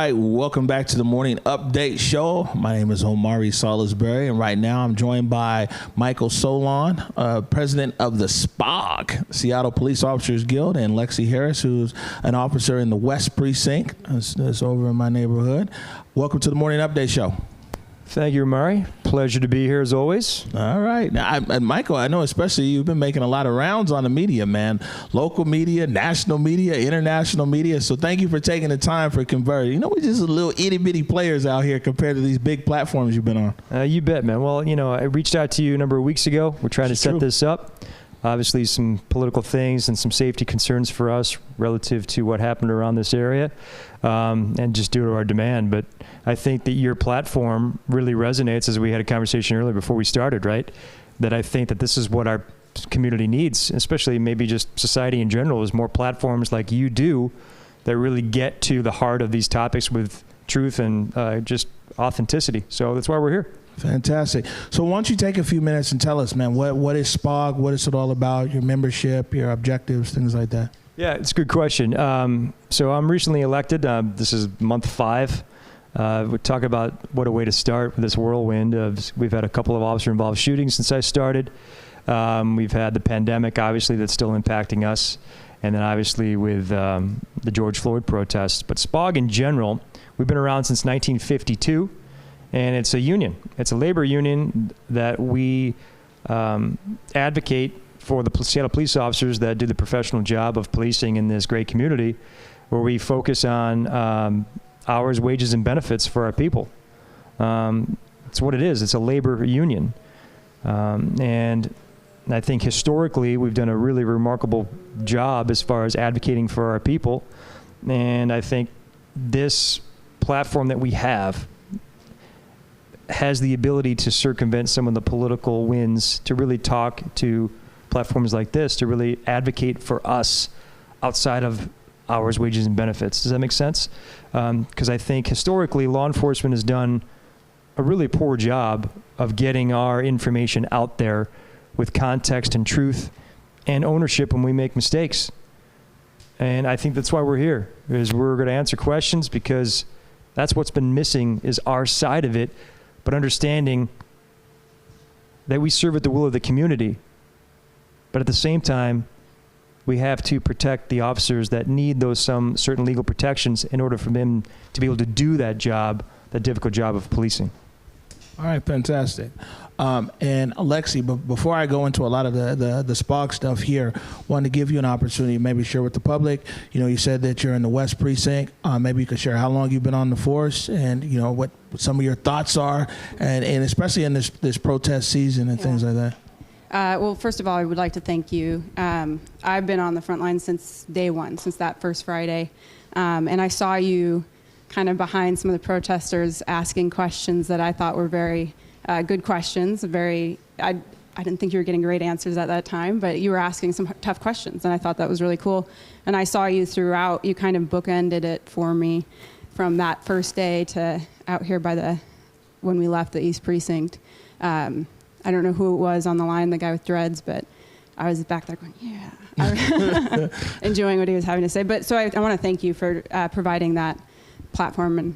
right, welcome back to the Morning Update Show. My name is Omari Salisbury, and right now I'm joined by Michael Solon, president of the SPOG, Seattle Police Officers Guild, and LEXI Harris, who's an officer in the West Precinct. That's over in my neighborhood. Welcome to the Morning Update Show. Thank you, Omari. Pleasure to be here as always. All right. Now, and Michael, I know especially you've been making a lot of rounds on the media, man. Local media, national media, international media. So thank you for taking the time for Converge. You know, we're just little itty-bitty players out here compared to these big platforms you've been on. You bet, man. Well, you know, I reached out to you a number of weeks ago. We're trying to set this up. Obviously, some political things and some safety concerns for us relative to what happened around this area, and just due to our demand. But I think that your platform really resonates, as we had a conversation earlier before we started, right? That I think that this is what our community needs, especially maybe just society in general, is more platforms like you do that really get to the heart of these topics with truth and just authenticity. So that's why we're here. Fantastic. So why don't you take a few minutes and tell us, man, what is SPOG? What is it all about? Your membership, your objectives, things like that. Yeah, it's a good question. So I'm recently elected. This is month 5. We talk about what a way to start with this whirlwind of, we've had a couple of officer-involved shootings since I started. We've had the pandemic, obviously, that's still impacting us. And then obviously with the George Floyd protests. But SPOG in general, we've been around since 1952. And it's a union. It's a labor union that we advocate for the Seattle police officers that do the professional job of policing in this great community, where we focus on hours, wages, and benefits for our people. It's what it is. It's a labor union. And I think historically we've done a really remarkable job as far as advocating for our people. And I think this platform that we have has the ability to circumvent some of the political winds, to really talk to platforms like this, to really advocate for us outside of hours, wages, and benefits. Does that make sense? Because I think historically law enforcement has done a really poor job of getting our information out there with context and truth and ownership when we make mistakes. And I think that's why we're here, is we're going to answer questions, because that's what's been missing, is our side of it, but understanding that we serve at the will of the community. But at the same time, we have to protect the officers that need those some certain legal protections in order for them to be able to do that job, that difficult job of policing. All right, fantastic. And Lexi, but before I go into a lot of the SPOG stuff here, wanted to give you an opportunity to maybe share with the public. You know, you said that you're in the West Precinct. Maybe you could share how long you've been on the force, and you know what some of your thoughts are, and especially in this protest season and things like that. Well, first of all, I would like to thank you. I've been on the front line since day one, since that first Friday, and I saw you kind of behind some of the protesters asking questions that I thought were very good questions. I didn't think you were getting great answers at that time, but you were asking some tough questions, and I thought that was really cool. And I saw you throughout. You kind of bookended it for me from that first day to out here when we left the East Precinct. I don't know who it was on the line, the guy with dreads, but I was back there going, yeah, enjoying what he was having to say. But so I want to thank you for providing that platform.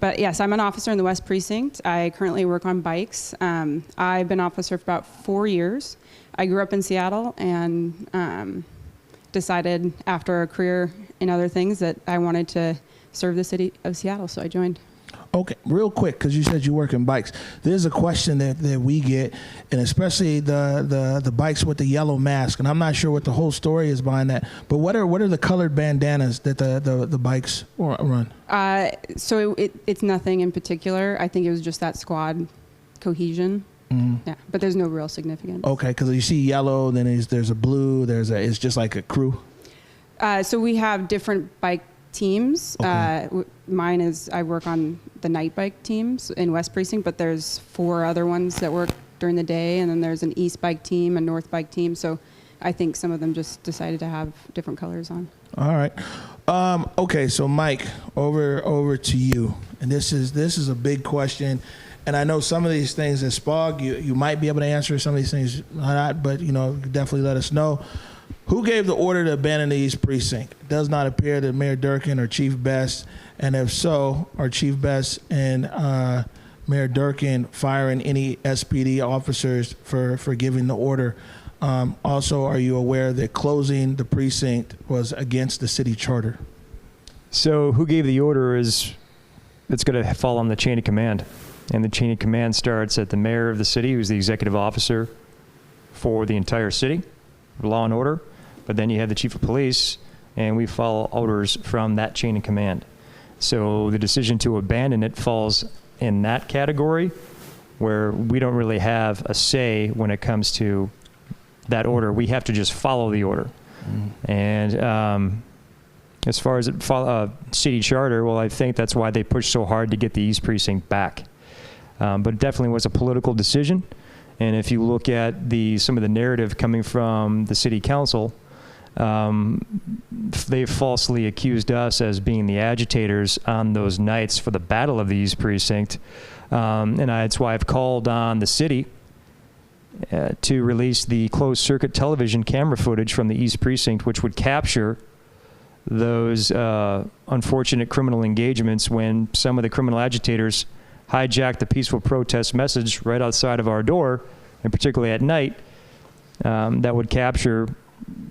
But yes, I'm an officer in the West Precinct. I currently work on bikes. I've been officer for about 4 years. I grew up in Seattle and decided after a career in other things that I wanted to serve the city of Seattle, so I joined. Okay, real quick, because you said you work in bikes. There's a question that we get, and especially the bikes with the yellow mask, and I'm not sure what the whole story is behind that, but what are the colored bandanas that the bikes run? So it's nothing in particular. I think it was just that squad cohesion. Mm-hmm. Yeah, but there's no real significance. Okay, because you see yellow, then there's a blue, it's just like a crew? So we have different bike teams. Okay. Mine is, I work on the night bike teams in West Precinct, but there's 4 other ones that work during the day, and then there's an East bike team, a North bike team. So I think some of them just decided to have different colors on. All right. Okay, so Mike, over to you. And this is a big question. And I know some of these things as SPOG, you might be able to answer some of these things, not, but definitely let us know. Who gave the order to abandon the East Precinct? It does not appear that Mayor Durkin or Chief Best, and if so, are Chief Best and Mayor Durkin firing any SPD officers for giving the order? Also, are you aware that closing the precinct was against the city charter? So who gave the order it's going to fall on the chain of command. And the chain of command starts at the mayor of the city, who's the executive officer for the entire city, law and order. But then you have the chief of police, and we follow orders from that chain of command. So the decision to abandon it falls in that category, where we don't really have a say when it comes to that order. We have to just follow the order. And as far as city charter, well, I think that's why they pushed so hard to get the East Precinct back. But it definitely was a political decision. And if you look at some of the narrative coming from the city council, they falsely accused us as being the agitators on those nights for the Battle of the East Precinct. And that's why I've called on the city to release the closed-circuit television camera footage from the East Precinct, which would capture those unfortunate criminal engagements when some of the criminal agitators hijacked the peaceful protest message right outside of our door, and particularly at night, that would capture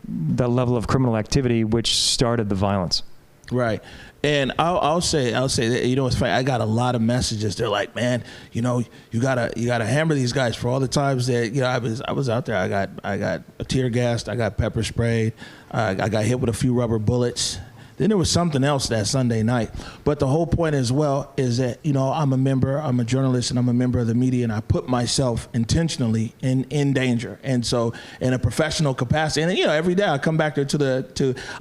the level of criminal activity which started the violence. Right. And I'll say that, you know, it's funny. I got a lot of messages. They're like, man, you know, you gotta hammer these guys for all the times that, you know, I was out there. I got tear gassed. I got pepper sprayed. I got hit with a few rubber bullets. Then there was something else that Sunday night. But the whole point as well is that, you know, I'm a journalist, and I'm a member of the media, and I put myself intentionally in danger. And so in a professional capacity, and, you know, every day I come back there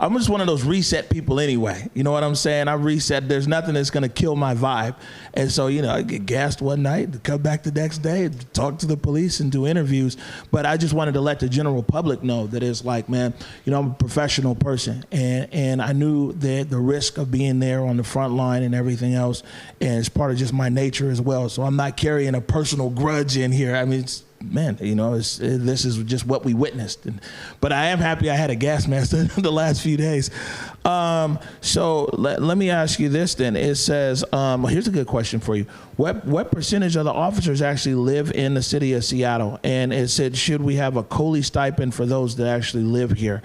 I'm just one of those reset people anyway. You know what I'm saying? I reset. There's nothing that's going to kill my vibe. And so, you know, I get gassed one night, come back the next day, talk to the police and do interviews. But I just wanted to let the general public know that it's like, man, you know, I'm a professional person, and I knew the risk of being there on the front line and everything else, and it's part of just my nature as well. So I'm not carrying a personal grudge in here. I mean, man, you know, this is just what we witnessed. But I am happy I had a gas mask the last few days. So let me ask you this then. It says, here's a good question for you. What percentage of the officers actually live in the city of Seattle? And it said, should we have a COLI stipend for those that actually live here?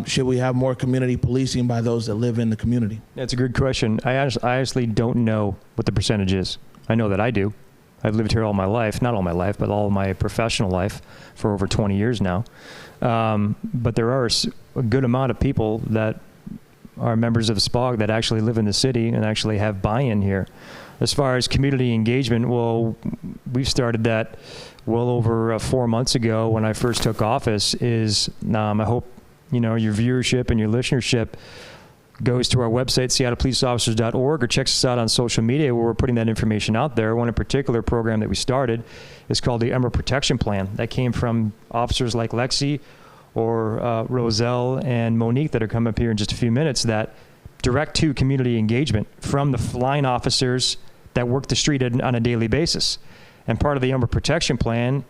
Should we have more community policing by those that live in the community? That's a good question. I honestly don't know what the percentage is. I know that I do. I've lived here all my life, not all my life, but all of my professional life for over 20 years now. But there are a good amount of people that are members of SPOG that actually live in the city and actually have buy-in here. As far as community engagement, well, we've started that well over 4 months ago when I first took office. I hope, you know, your viewership and your listenership goes to our website, seattlepoliceofficers.org, or checks us out on social media where we're putting that information out there. One in particular program that we started is called the Emerald Protection Plan. That came from officers like LEXI or Roselle and Monique that are coming up here in just a few minutes, that direct to community engagement from the line officers that work the street on a daily basis. And part of the Emerald Protection Plan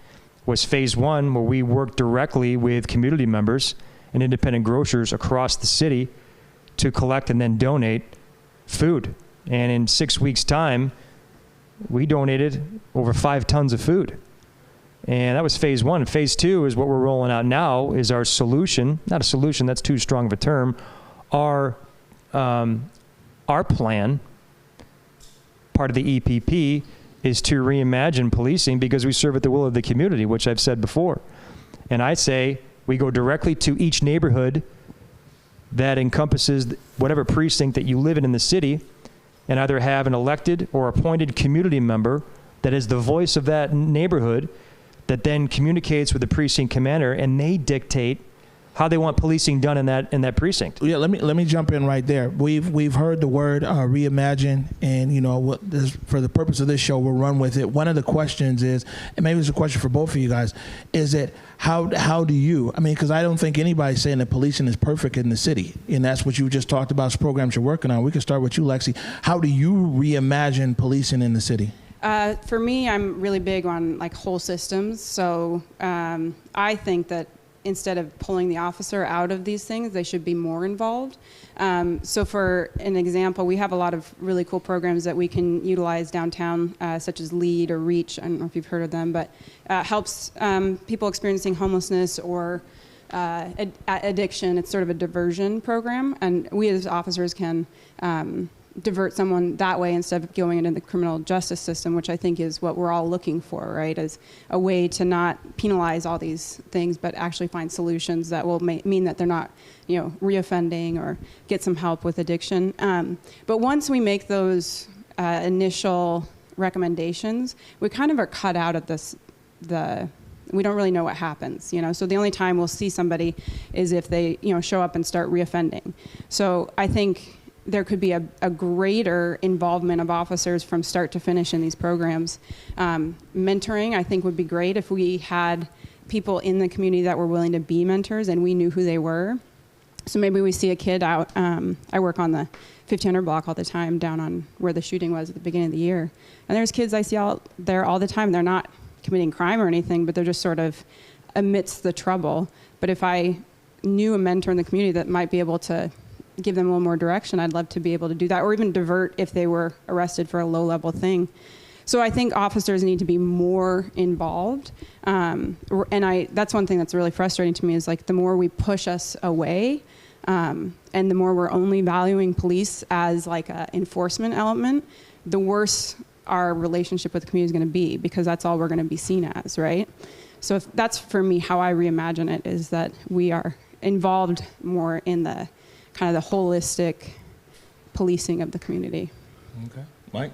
was phase 1, where we worked directly with community members and independent grocers across the city to collect and then donate food. And in 6 weeks' time, we donated over 5 tons of food. And that was phase 1. Phase 2 is what we're rolling out now, is our solution. Not a solution, that's too strong of a term. Our plan, part of the EPP, is to reimagine policing because we serve at the will of the community, which I've said before. And I say we go directly to each neighborhood that encompasses whatever precinct that you live in the city, and either have an elected or appointed community member that is the voice of that neighborhood, that then communicates with the precinct commander, and they dictate how they want policing done in that precinct. Yeah, let me jump in right there. We've heard the word reimagine, and, you know, for the purpose of this show, we'll run with it. One of the questions is, and maybe it's a question for both of you guys, is that how do you? I mean, because I don't think anybody's saying that policing is perfect in the city, and that's what you just talked about. Programs you're working on. We can start with you, Lexi. How do you reimagine policing in the city? For me, I'm really big on like whole systems. So I think that instead of pulling the officer out of these things, they should be more involved. So for an example, we have a lot of really cool programs that we can utilize downtown, such as LEAD or REACH. I don't know if you've heard of them, but helps people experiencing homelessness or addiction. It's sort of a diversion program, and we as officers can divert someone that way instead of going into the criminal justice system, which I think is what we're all looking for, right? As a way to not penalize all these things, but actually find solutions that will mean that they're not, reoffending or get some help with addiction. But once we make those initial recommendations, we kind of are cut out of we don't really know what happens, So the only time we'll see somebody is if they, show up and start reoffending. So I think there could be a greater involvement of officers from start to finish in these programs. Mentoring, I think, would be great if we had people in the community that were willing to be mentors and we knew who they were. So maybe we see a kid out. I work on the 1500 block all the time down on where the shooting was at the beginning of the year. And there's kids I see out there all the time. They're not committing crime or anything, but they're just sort of amidst the trouble. But if I knew a mentor in the community that might be able to give them a little more direction, I'd love to be able to do that, or even divert if they were arrested for a low-level thing. So I think officers need to be more involved, and that's one thing that's really frustrating to me is like the more we push us away, and the more we're only valuing police as like an enforcement element, the worse our relationship with the community is going to be, because that's all we're going to be seen as, right? So that's for me how I reimagine it, is that we are involved more in the kind of the holistic policing of the community. Okay. Mike?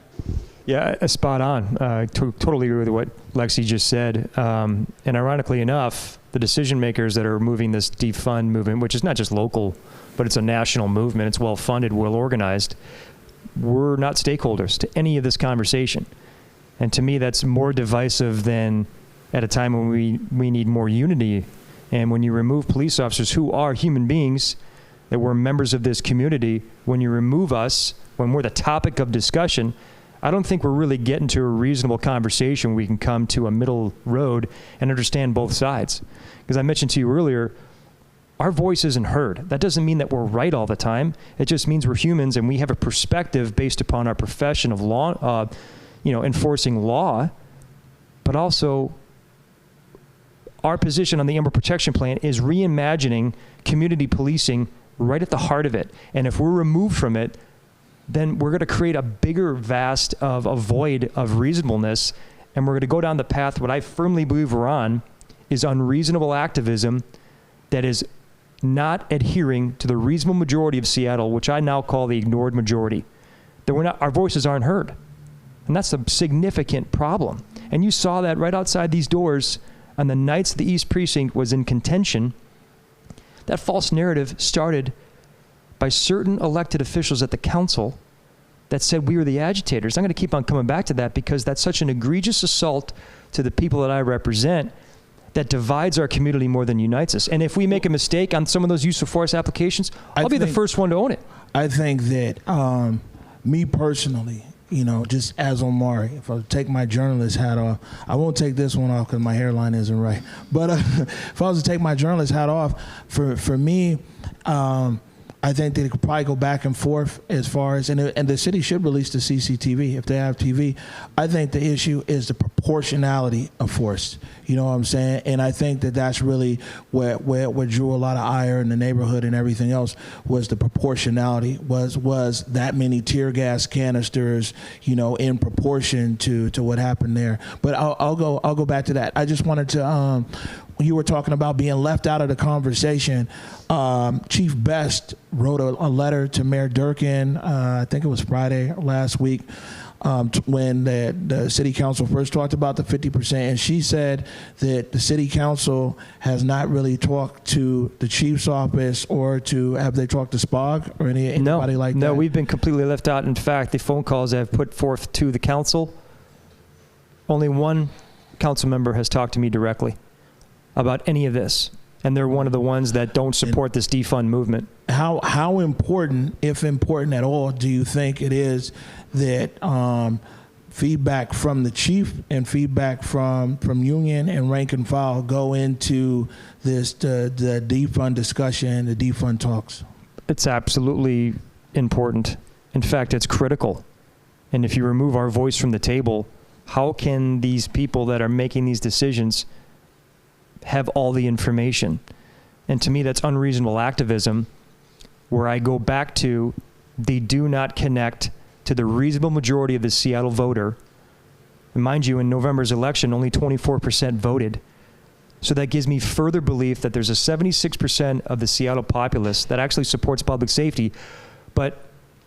Yeah, spot on. Totally agree with what Lexi just said. And ironically enough, the decision makers that are moving this defund movement, which is not just local, but it's a national movement, it's well-funded, well-organized, we're not stakeholders to any of this conversation. And to me, that's more divisive than at a time when we need more unity. And when you remove police officers who are human beings, that we're members of this community, when you remove us, when we're the topic of discussion, I don't think we're really getting to a reasonable conversation. We can come to a middle road and understand both sides. Because I mentioned to you earlier, our voice isn't heard. That doesn't mean that we're right all the time. It just means we're humans and we have a perspective based upon our profession of law, enforcing law, but also our position on the Amber Protection Plan is reimagining community policing right at the heart of it. And if we're removed from it, then we're going to create a bigger vast of a void of reasonableness, and we're going to go down the path, what I firmly believe we're on, is unreasonable activism that is not adhering to the reasonable majority of Seattle, which I now call the ignored majority. That our voices aren't heard. And that's a significant problem. And you saw that right outside these doors on the nights the East Precinct was in contention. That false narrative started by certain elected officials at the council that said we were the agitators. I'm going to keep on coming back to that because that's such an egregious assault to the people that I represent that divides our community more than unites us. And if we make a mistake on some of those use of force applications, I'll be the first one to own it. I think that me personally, just as Omari, if I take my journalist hat off, I won't take this one off because my hairline isn't right. But if I was to take my journalist hat off, for me, I think they could probably go back and forth as far as, and the city should release the CCTV if they have TV. I think the issue is the proportionality of force. You know what I'm saying? And I think that that's really what drew a lot of ire in the neighborhood and everything else was the proportionality, was that many tear gas canisters, in proportion to what happened there. But I'll go back to that. I just wanted to, you were talking about being left out of the conversation. Chief Best wrote a letter to Mayor Durkin, I think it was Friday last week, when the city council first talked about the 50%, and she said that the city council has not really talked to the chief's office have they talked to SPOG or anybody like that? No, we've been completely left out. In fact, the phone calls I've put forth to the council, only one council member has talked to me directly about any of this. And they're one of the ones that don't support this defund movement. How important, if important at all, do you think it is that feedback from the chief and feedback from union and rank and file go into this the defund discussion, the defund talks? It's absolutely important. In fact, it's critical. And if you remove our voice from the table, how can these people that are making these decisions have all the information? And to me, that's unreasonable activism, where I go back to, they do not connect to the reasonable majority of the Seattle voter. And mind you, in November's election, only 24% voted. So that gives me further belief that there's a 76% of the Seattle populace that actually supports public safety. But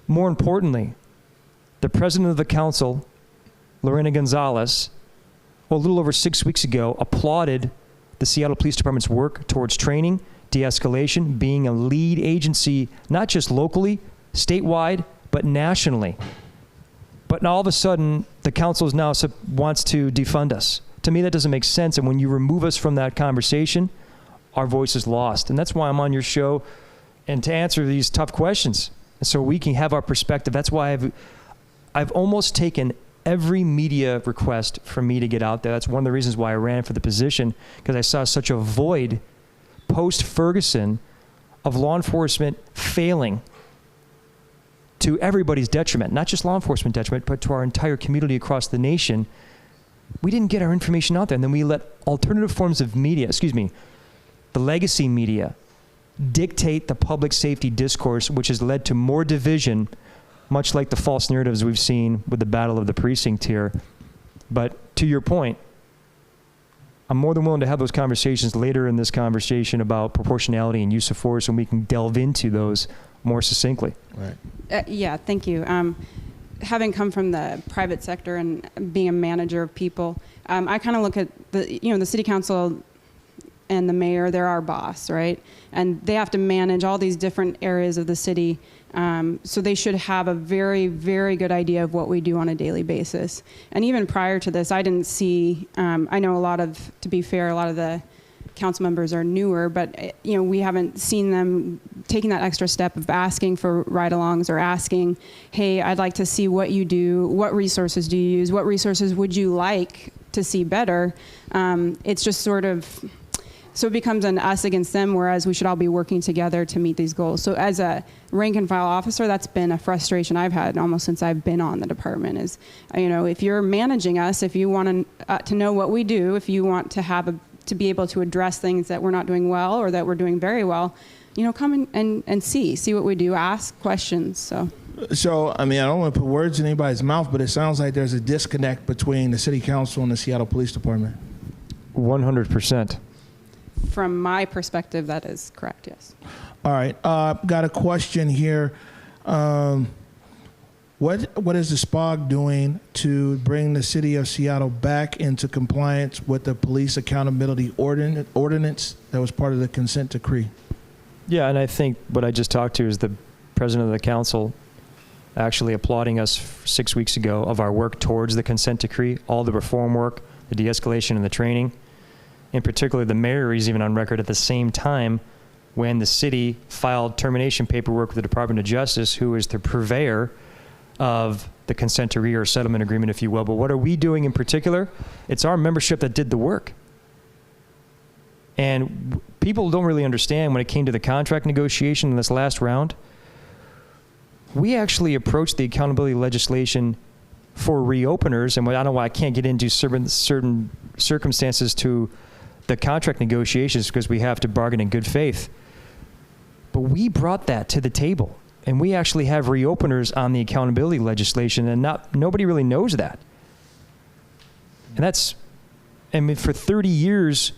more importantly, the president of the council, Lorena Gonzalez, well, a little over 6 weeks ago, applauded the Seattle Police Department's work towards training, de-escalation, being a lead agency, not just locally, statewide, but nationally. But now all of a sudden, the council now wants to defund us. To me, that doesn't make sense. And when you remove us from that conversation, our voice is lost. And that's why I'm on your show, and to answer these tough questions, so we can have our perspective. That's why I've almost taken every media request for me to get out there. That's one of the reasons why I ran for the position, because I saw such a void post-Ferguson of law enforcement failing to everybody's detriment, not just law enforcement detriment, but to our entire community across the nation. We didn't get our information out there, and then we let alternative forms of media, the legacy media, dictate the public safety discourse, which has led to more division, much like the false narratives we've seen with the Battle of the Precinct here. But to your point, I'm more than willing to have those conversations later in this conversation about proportionality and use of force, and we can delve into those more succinctly. Right. Yeah, thank you. Having come from the private sector and being a manager of people, I kind of look at the city council and the mayor, they're our boss, right? And they have to manage all these different areas of the city. So they should have a very, very good idea of what we do on a daily basis. And even prior to this, I didn't see, I know to be fair, a lot of the council members are newer, but we haven't seen them taking that extra step of asking for ride-alongs or asking, hey, I'd like to see what you do, what resources do you use, what resources would you like to see better? It's just sort of, so it becomes an us against them, whereas we should all be working together to meet these goals. So as a rank and file officer, that's been a frustration I've had almost since I've been on the department is, if you're managing us, if you want to know what we do, if you want to to be able to address things that we're not doing well or that we're doing very well, come and see what we do, ask questions. So, I don't want to put words in anybody's mouth, but it sounds like there's a disconnect between the city council and the Seattle Police Department. 100%. From my perspective, that is correct, yes. All right. Got a question here. What is the SPOG doing to bring the city of Seattle back into compliance with the police accountability ordinance that was part of the consent decree? Yeah, and I think what I just talked to is the president of the council actually applauding us 6 weeks ago of our work towards the consent decree, all the reform work, the de-escalation and the training. In particular, the mayor is even on record at the same time when the city filed termination paperwork with the Department of Justice, who is the purveyor of the consent decree or settlement agreement, if you will. But what are we doing in particular? It's our membership that did the work. And people don't really understand when it came to the contract negotiation in this last round, we actually approached the accountability legislation for reopeners, and I don't know why I can't get into certain circumstances to the contract negotiations because we have to bargain in good faith. But we brought that to the table. And we actually have reopeners on the accountability legislation, and nobody really knows that. And for 30 years,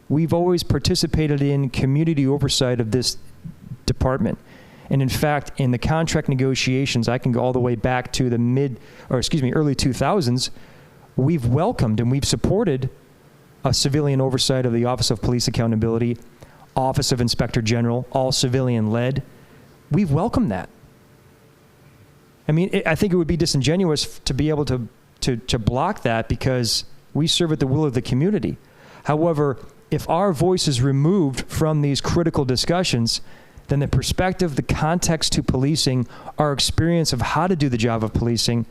we've always participated in community oversight of this department. And in fact, in the contract negotiations, I can go all the way back to the early 2000s, we've welcomed and we've supported a civilian oversight of the Office of Police Accountability, Office of Inspector General, all civilian-led. We've welcomed that. I think it would be disingenuous to be able to block that because we serve at the will of the community. However, if our voice is removed from these critical discussions, then the perspective, the context to policing, our experience of how to do the job of policing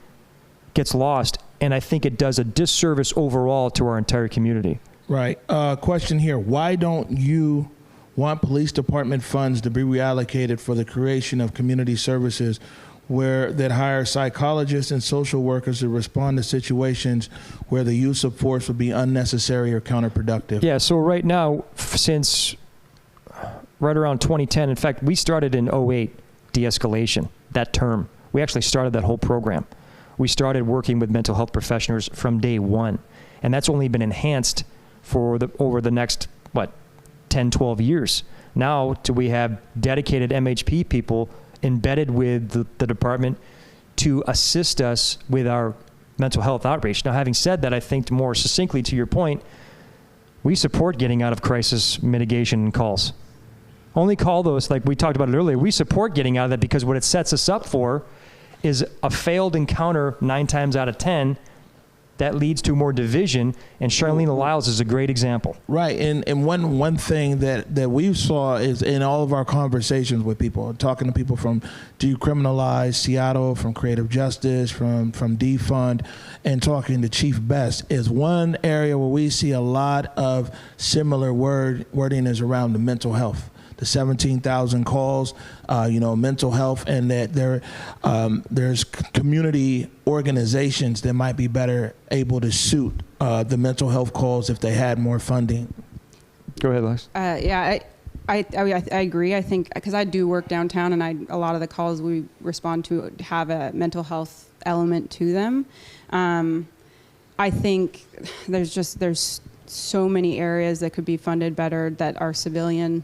gets lost. And I think it does a disservice overall to our entire community. Right. Question here. Why don't you want police department funds to be reallocated for the creation of community services that hire psychologists and social workers to respond to situations where the use of force would be unnecessary or counterproductive? Yeah, so right now, since right around 2010, in fact, we started in 2008, de-escalation, that term. We actually started that whole program. We started working with mental health professionals from day one, and that's only been enhanced for over the next, 10, 12 years. Now we have dedicated MHP people embedded with the department to assist us with our mental health outreach. Now, having said that, I think more succinctly to your point, we support getting out of crisis mitigation calls. Only call those, like we talked about it earlier, we support getting out of that because what it sets us up for is a failed encounter 9 times out of 10 that leads to more division, and Charlene Lyles is a great example. Right, and one thing that we saw is in all of our conversations with people, talking to people from Decriminalize Seattle, from Creative Justice, from Defund, and talking to Chief Best, is one area where we see a lot of similar wording is around the mental health. The 17,000 calls, mental health, and that there's community organizations that might be better able to suit the mental health calls if they had more funding. Go ahead, Lex. I agree. I think because I do work downtown, and a lot of the calls we respond to have a mental health element to them. I think there's so many areas that could be funded better that are civilian.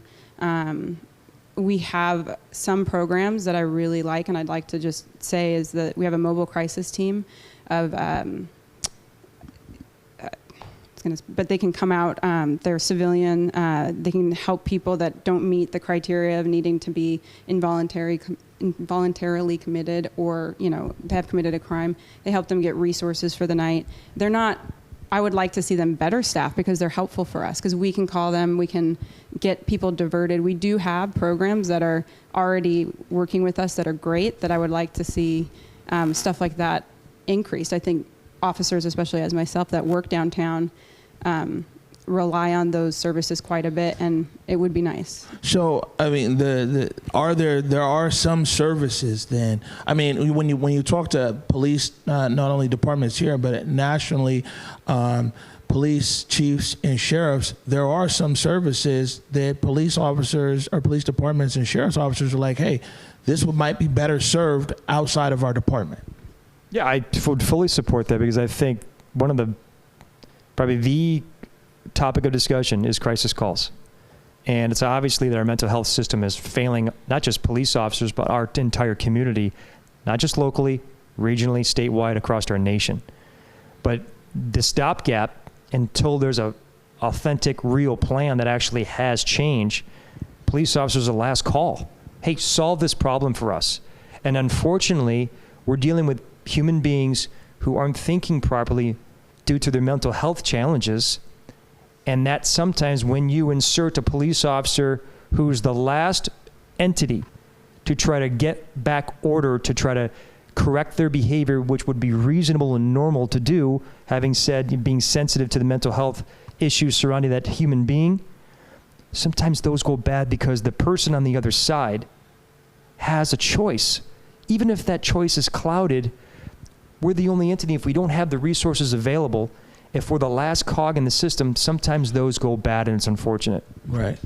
We have some programs that I really like, and I'd like to just say is that we have a mobile crisis team of, but they can come out, they're civilian, they can help people that don't meet the criteria of needing to be involuntarily committed or, they have committed a crime. They help them get resources for the night. They're not, I would like to see them better staffed because they're helpful for us, because we can call them, we can get people diverted. We do have programs that are already working with us that are great, that I would like to see stuff like that increased. I think officers, especially as myself that work downtown, rely on those services quite a bit, and it would be nice. So, I mean, there are some services then. I mean, when you talk to police, not only departments here, but nationally, police chiefs and sheriffs, there are some services that police officers or police departments and sheriff's officers are like, hey, this might be better served outside of our department. Yeah, I would fully support that because I think one of probably the topic of discussion is crisis calls. And it's obviously that our mental health system is failing not just police officers, but our entire community, not just locally, regionally, statewide, across our nation. But the stopgap until there's a authentic, real plan that actually has change, police officers are the last call. Hey, solve this problem for us. And unfortunately, we're dealing with human beings who aren't thinking properly due to their mental health challenges. And that sometimes when you insert a police officer who's the last entity to try to get back order, to try to correct their behavior, which would be reasonable and normal to do, having said being sensitive to the mental health issues surrounding that human being, sometimes those go bad because the person on the other side has a choice. Even if that choice is clouded, we're the only entity, if we don't have the resources available, if we're the last cog in the system, sometimes those go bad and it's unfortunate. Right.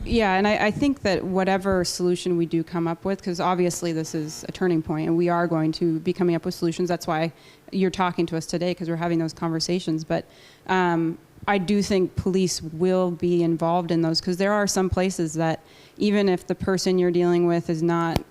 Yeah, and I think that whatever solution we do come up with, because obviously this is a turning point and we are going to be coming up with solutions. That's why you're talking to us today, because we're having those conversations. But I do think police will be involved in those, because there are some places that even if the person you're dealing with is not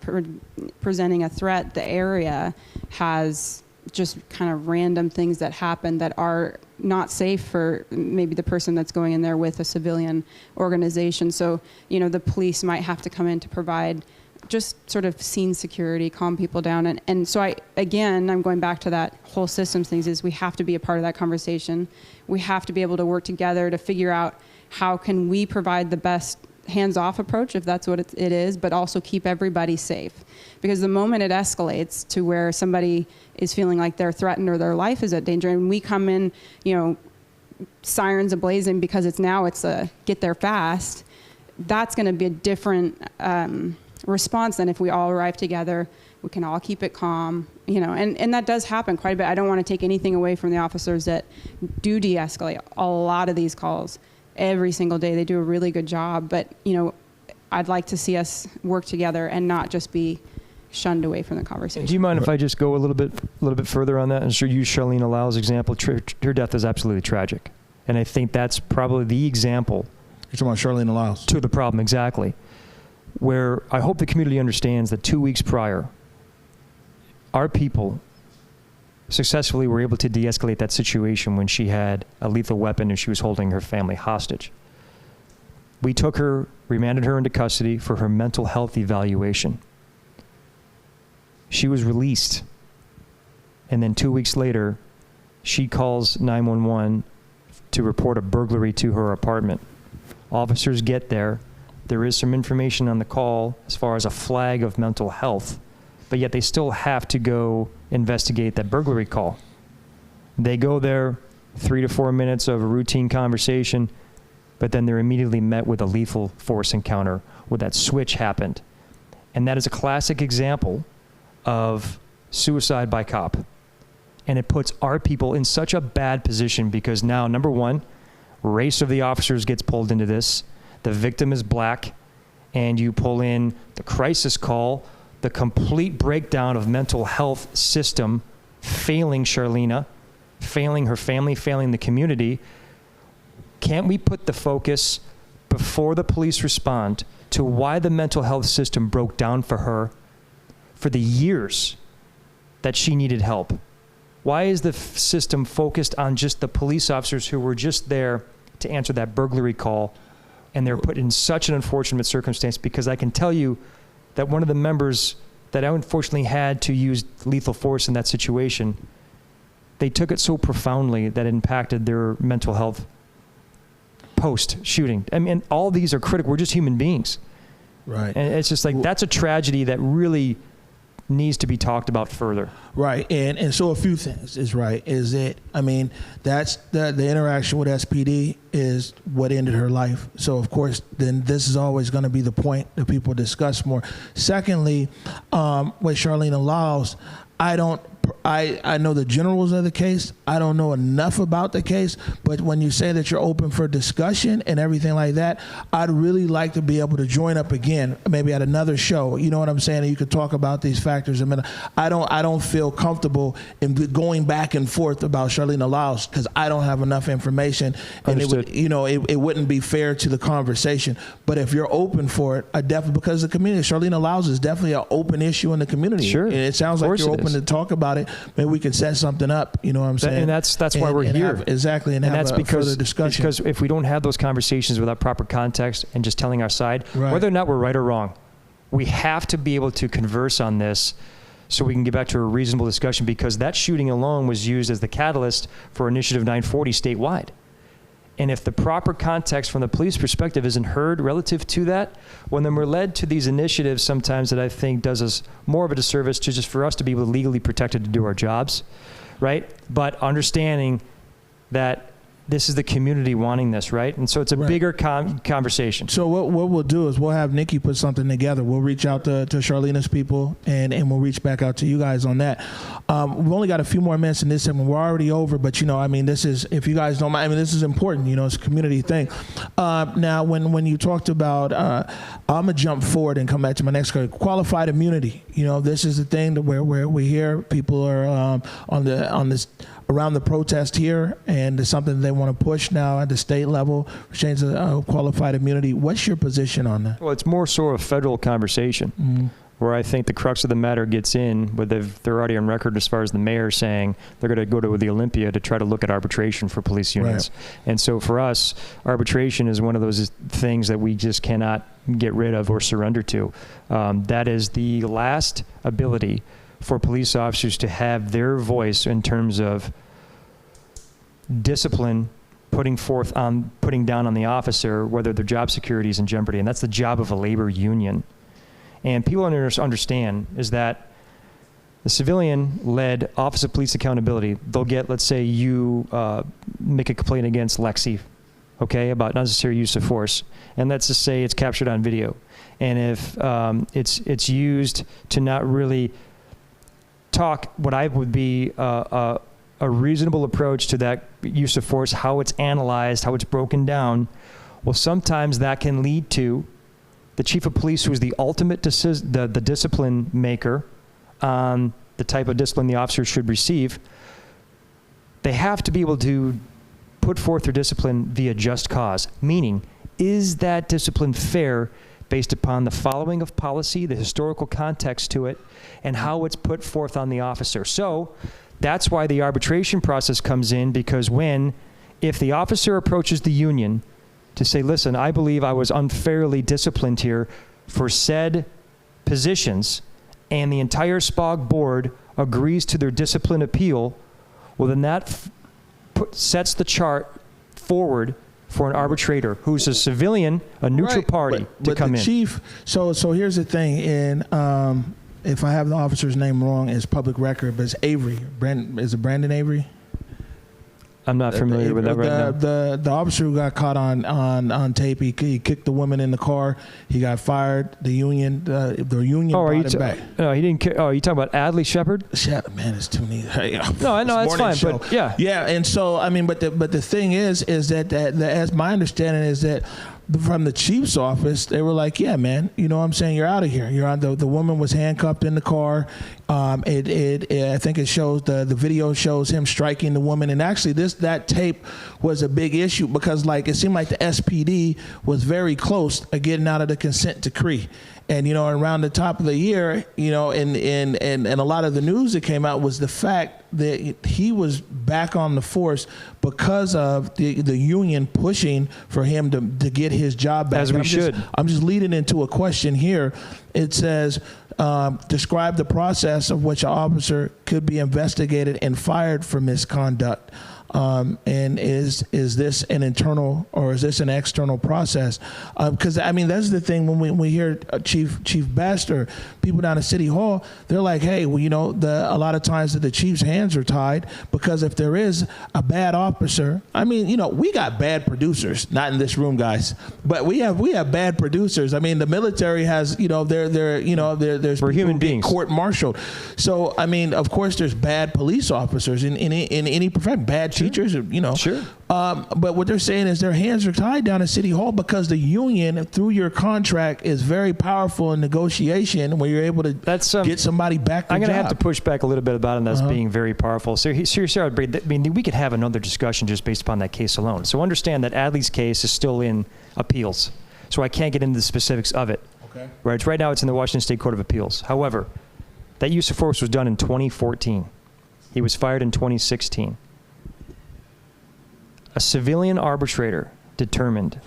presenting a threat, the area has just kind of random things that happen that are not safe for maybe the person that's going in there with a civilian organization. So, the police might have to come in to provide just sort of scene security, calm people down. And so I'm going back to that whole systems things, is we have to be a part of that conversation. We have to be able to work together to figure out how can we provide the best hands-off approach, if that's what it is, but also keep everybody safe. Because the moment it escalates to where somebody is feeling like they're threatened or their life is at danger, and we come in, sirens ablazing because it's a get there fast, that's going to be a different response than if we all arrive together. We can all keep it calm, and that does happen quite a bit. I don't want to take anything away from the officers that do de-escalate a lot of these calls every single day. They do a really good job, but I'd like to see us work together and not just be shunned away from the conversation. Do you mind if I just go a little bit further on that and use Charlene Lau's example? Her death is absolutely tragic, and I think that's probably the example. You're talking about Charlene Lau's. To the problem, exactly. Where I hope the community understands that 2 weeks prior, our people successfully were able to de-escalate that situation when she had a lethal weapon and she was holding her family hostage. We took her, remanded her into custody for her mental health evaluation. She was released, and then 2 weeks later, she calls 911 to report a burglary to her apartment. Officers get there. There is some information on the call as far as a flag of mental health, but yet they still have to go investigate that burglary call. They go there, 3 to 4 minutes of a routine conversation, but then they're immediately met with a lethal force encounter where that switch happened. And that is a classic example of suicide by cop. And it puts our people in such a bad position because now, number one, race of the officers gets pulled into this. The victim is black, and you pull in the crisis call, the complete breakdown of mental health system, failing Charlene, failing her family, failing the community. Can't we put the focus before the police respond to why the mental health system broke down for her for the years that she needed help? Why is the system focused on just the police officers who were just there to answer that burglary call, and they're put in such an unfortunate circumstance? Because I can tell you that one of the members that unfortunately had to use lethal force in that situation, they took it so profoundly that it impacted their mental health post-shooting. I mean, all these are critical. We're just human beings. Right. And it's just like, that's a tragedy that really needs to be talked about further. Right. And so a few things is that, I mean, that's the interaction with SPD is what ended her life. So of course, then this is always going to be the point that people discuss more. Secondly, with Charlene Laws, I know the generals of the case. I don't know enough about the case, but when you say that you're open for discussion and everything like that, I'd really like to be able to join up again, maybe at another show. You know what I'm saying? And you could talk about these factors. I mean, I don't feel comfortable in going back and forth about Charlene Laus because I don't have enough information, and Understood. it wouldn't be fair to the conversation. But if you're open for it, I definitely, because the community, Charlene Laus is definitely an open issue in the community. Sure. And it sounds like you're open to talk about it. Maybe we can set something up. You know what I'm saying? And that's why we're here. Exactly. And that's have a because further discussion. because if we don't have those conversations without proper context and just telling our side, Right. whether or not we're right or wrong, we have to be able to converse on this so we can get back to a reasonable discussion, because that shooting alone was used as the catalyst for Initiative 940 statewide. And if the proper context from the police perspective isn't heard relative to that, well, then we're led to these initiatives sometimes that I think does us more of a disservice to just for us to be able to legally protected to do our jobs, right? But understanding that this is the community wanting this, right? And so it's a Right. bigger conversation. So what we'll do is we'll have Nikki put something together. We'll reach out to Charlena's people, and we'll reach back out to you guys on that. We've only got a few more minutes in this segment. We're already over, but I mean, this is, if you guys don't mind, I mean, this is important. It's a community thing. Now, when you talked about, I'm gonna jump forward and come back to my next question. Qualified immunity. This is the thing that where we hear people are on this around the protest here, and it's something they want to push now at the state level, change the qualified immunity. What's your position on that? Well, it's more so a federal conversation, where I think the crux of the matter gets in, but they're already on record as far as the mayor saying they're going to go to the Olympia to try to look at arbitration for police units. Right. And so for us, arbitration is one of those things that we just cannot get rid of or surrender to. That is the last ability for police officers to have their voice in terms of discipline putting down on the officer whether their job security is in jeopardy. And that's the job of a labor union. And people understand is that the civilian-led Office of Police Accountability, they'll get, let's say you make a complaint against LEXI, okay, about unnecessary use of force. And let's just say it's captured on video. And if it's used to not really talk what I would be a reasonable approach to that use of force, how it's analyzed, how it's broken down, well, sometimes that can lead to the chief of police, who is the ultimate the discipline maker on the type of discipline the officer should receive. They have to be able to put forth their discipline via just cause, meaning, is that discipline fair based upon the following of policy, the historical context to it, and how it's put forth on the officer. So that's why the arbitration process comes in, because if the officer approaches the union to say, listen, I believe I was unfairly disciplined here for said positions, and the entire SPOG board agrees to their discipline appeal, well, then that sets the chart forward for an arbitrator who's a civilian, a neutral party, to come in. Chief, so here's the thing, and if I have the officer's name wrong, it's public record, but it's Avery. Is it Brandon Avery? I'm not familiar with that right now. The officer who got caught on tape, he kicked the woman in the car. He got fired. The union brought him back. No, he didn't. Oh, you talking about Adley Shepard? Man, it's too many. No, I know that's fine, show. but yeah. Yeah, and so I mean, but the thing is that as my understanding is that from the chief's office, they were like, yeah, man, you know what I'm saying? You're out of here. You're on the woman was handcuffed in the car. I think it shows the video shows him striking the woman. And actually that tape was a big issue because it seemed like the SPD was very close to getting out of the consent decree. And, around the top of the year, and a lot of the news that came out was the fact that he was back on the force because of the union pushing for him to get his job back. As we should. I'm just leading into a question here. It says, describe the process of which an officer could be investigated and fired for misconduct. And is this an internal or is this an external process? Because that's the thing when we hear Chief Baxter, people down at City Hall, they're like, hey, well, a lot of times that the chief's hands are tied because if there is a bad officer, we got bad producers, not in this room, guys, but we have bad producers. The military has, there's we're human beings court-martialed. So of course, there's bad police officers in any profession, bad teachers, Sure. But what they're saying is their hands are tied down at City Hall because the union, through your contract, is very powerful in negotiation where you're able to get somebody back. I'm going to have to push back a little bit about it as being very powerful. So we could have another discussion just based upon that case alone. So understand that Adley's case is still in appeals. So I can't get into the specifics of it. Okay. Right now it's in the Washington State Court of Appeals. However, that use of force was done in 2014. He was fired in 2016. A civilian arbitrator determined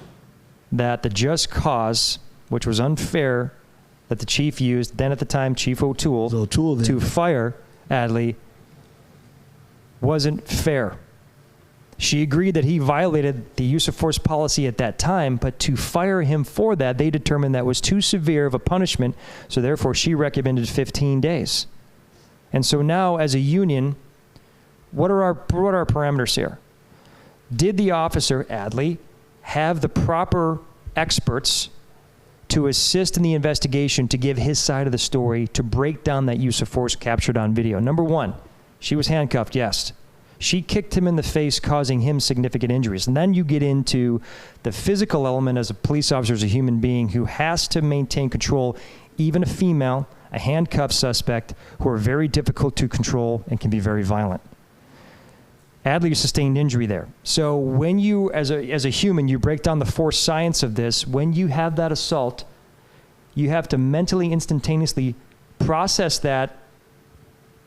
that the just cause, which was unfair, that the chief used, then at the time Chief O'Toole to fire Adley, wasn't fair. She agreed that he violated the use of force policy at that time, but to fire him for that, they determined that was too severe of a punishment, so therefore she recommended 15 days. And so now, as a union, what are our parameters here? Did the officer, Adley, have the proper experts to assist in the investigation to give his side of the story, to break down that use of force captured on video? Number one, she was handcuffed, yes. She kicked him in the face, causing him significant injuries. And then you get into the physical element as a police officer, as a human being who has to maintain control, even a female, a handcuffed suspect, who are very difficult to control and can be very violent. Adley sustained injury there. So when you, as a human, you break down the force science of this, when you have that assault, you have to mentally, instantaneously process that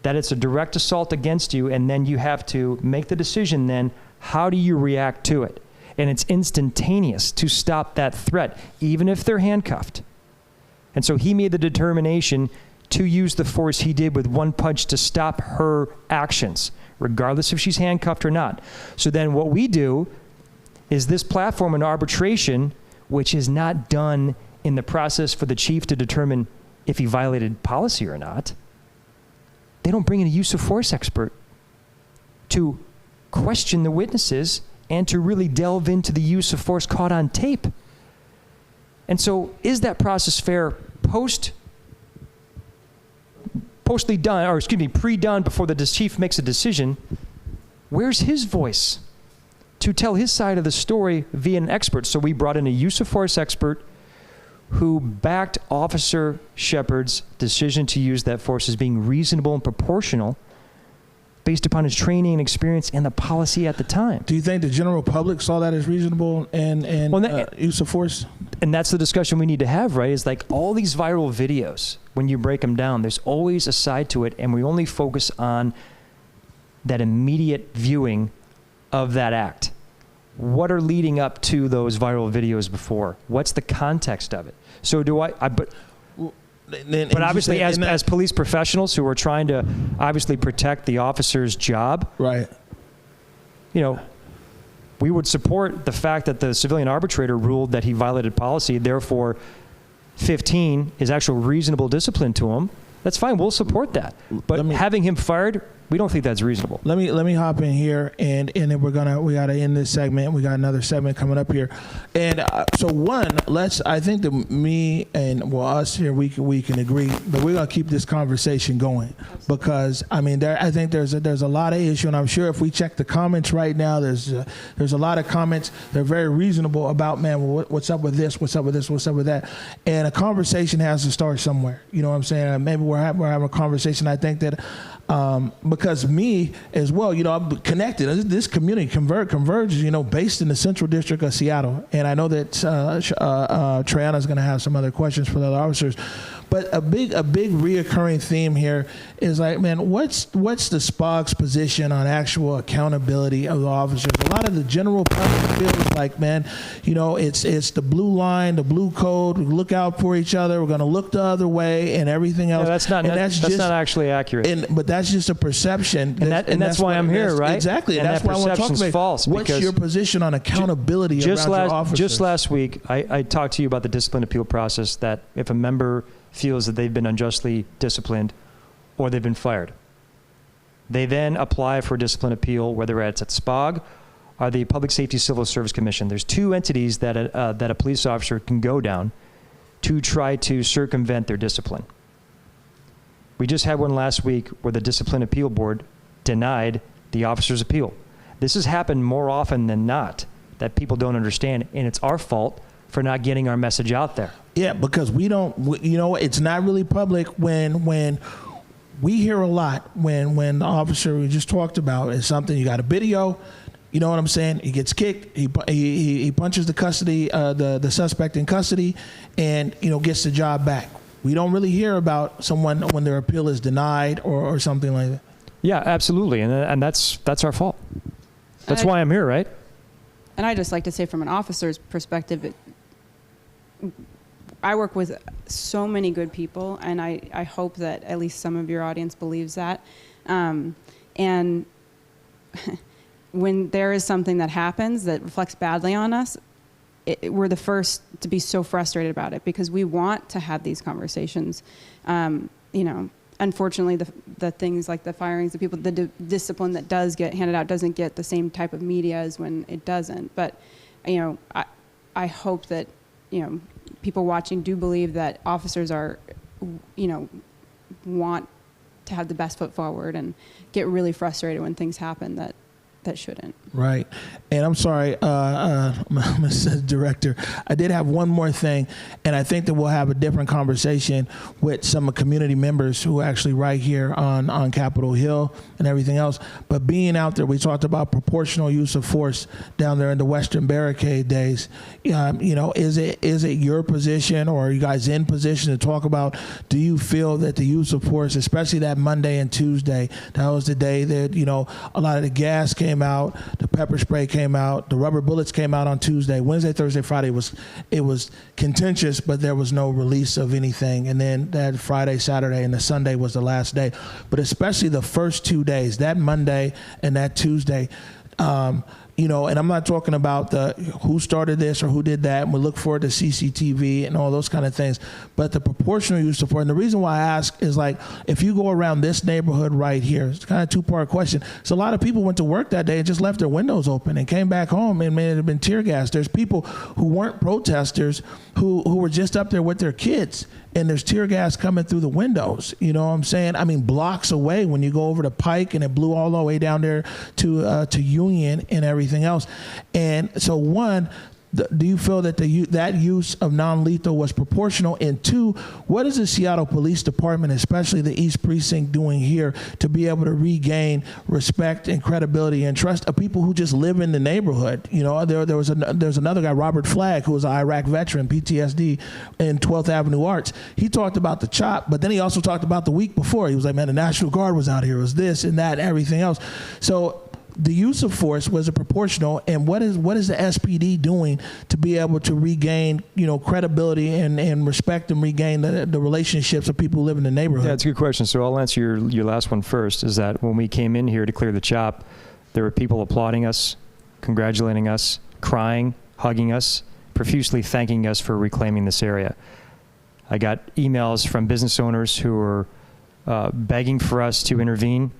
it's a direct assault against you, and then you have to make the decision then, how do you react to it? And it's instantaneous to stop that threat, even if they're handcuffed. And so he made the determination to use the force he did with one punch to stop her actions, regardless if she's handcuffed or not. So then what we do is this platform an arbitration which is not done in the process for the chief to determine if he violated policy or not. They don't bring in a use of force expert to question the witnesses and to really delve into the use of force caught on tape. And so is that process fair pre-done before the chief makes a decision? Where's his voice to tell his side of the story via an expert? So we brought in a use of force expert who backed Officer Shepard's decision to use that force as being reasonable and proportional based upon his training and experience and the policy at the time. Do you think the general public saw that as reasonable and use of force? And that's the discussion we need to have, right? Is like all these viral videos, when you break them down, there's always a side to it, and we only focus on that immediate viewing of that act. What are leading up to those viral videos before? What's the context of it? So but obviously as police professionals who are trying to obviously protect the officer's job, right? You know, we would support the fact that the civilian arbitrator ruled that he violated policy, therefore 15 is actual reasonable discipline to him. That's fine, we'll support that. But having him fired, we don't think that's reasonable. Let me hop in here, and then we gotta end this segment. We got another segment coming up here, and I think that me and us here we can agree that we're gonna keep this conversation going, because I mean I think there's a lot of issue, and I'm sure if we check the comments right now, there's a lot of comments. They're very reasonable about, man, well, what's up with this, what's up with this, what's up with that, and a conversation has to start somewhere. You know what I'm saying? Maybe we're having a conversation. I think that. Because me as well, you know, I'm connected. This community, Converge, is, you know, based in the Central District of Seattle. And I know that Triana is going to have some other questions for the other officers. But a big reoccurring theme here is like, man, what's the SPOG's position on actual accountability of the officers? A lot of the general public feels like, man, you know, it's the blue line, the blue code. We look out for each other. We're going to look the other way, and everything else. No, that's not actually accurate. But that's just a perception. And that's why I'm here, right? Exactly. And that's that why I want to talk about false. What's your position on accountability around your officers? Just last week, I talked to you about the discipline appeal process, that if a member feels that they've been unjustly disciplined or they've been fired, they then apply for discipline appeal, whether it's at SPOG or the Public Safety Civil Service Commission. There's two entities that a police officer can go down to try to circumvent their discipline. We just had one last week where the Discipline Appeal Board denied the officer's appeal. This has happened more often than not that people don't understand, and it's our fault for not getting our message out there. Yeah, because you know, it's not really public when we hear a lot when the officer we just talked about is something, you got a video, you know what I'm saying? He gets kicked, he punches the suspect in custody, and, you know, gets the job back. We don't really hear about someone when their appeal is denied or something like that. Yeah, absolutely, and that's our fault. That's why I'm here, right? And I just like to say, from an officer's perspective, I work with so many good people, and I hope that at least some of your audience believes that. And when there is something that happens that reflects badly on us, we're the first to be so frustrated about it, because we want to have these conversations. You know, unfortunately, the things like the firings, the discipline that does get handed out doesn't get the same type of media as when it doesn't. But, you know, I hope that, you know, people watching do believe that officers are, you know, want to have the best foot forward and get really frustrated when things happen that shouldn't. Right. And I'm sorry, Mr. Director, I did have one more thing, and I think that we'll have a different conversation with some community members who actually right here on Capitol Hill and everything else. But being out there, we talked about proportional use of force down there in the Western Barricade days. You know, is it your position, or are you guys in position to talk about, do you feel that the use of force, especially that Monday and Tuesday, that was the day that, you know, a lot of the gas came out, the pepper spray came out, the rubber bullets came out on Tuesday. Wednesday, Thursday, Friday it was contentious, but there was no release of anything. And then that Friday, Saturday, and the Sunday was the last day. But especially the first 2 days, that Monday and that Tuesday, you You know, and I'm not talking about who started this or who did that, and we look forward to CCTV and all those kind of things, but the proportional use of force. And the reason why I ask is, like, if you go around this neighborhood right here, it's kind of a two-part question. So a lot of people went to work that day and just left their windows open and came back home and may have been tear gassed. There's people who weren't protesters who were just up there with their kids, and there's tear gas coming through the windows. You know what I'm saying? I mean, blocks away when you go over to Pike, and it blew all the way down there to Union and everything else. And so, one, do you feel that that use of non-lethal was proportional? And two, what is the Seattle Police Department, especially the East Precinct, doing here to be able to regain respect and credibility and trust of people who just live in the neighborhood? You know, there's another guy, Robert Flagg, who was an Iraq veteran, PTSD, in 12th Avenue Arts. He talked about the CHOP, but then he also talked about the week before. He was like, man, the National Guard was out here. It was this and that and everything else. So the use of force, was it proportional, and what is the SPD doing to be able to regain, you know, credibility and respect and regain the relationships of people who live in the neighborhood? Yeah, it's a good question. So I'll answer your last one first. Is that when we came in here to clear the CHOP, there were people applauding us, congratulating us, crying, hugging us, profusely thanking us for reclaiming this area. I got emails from business owners who were begging for us to intervene.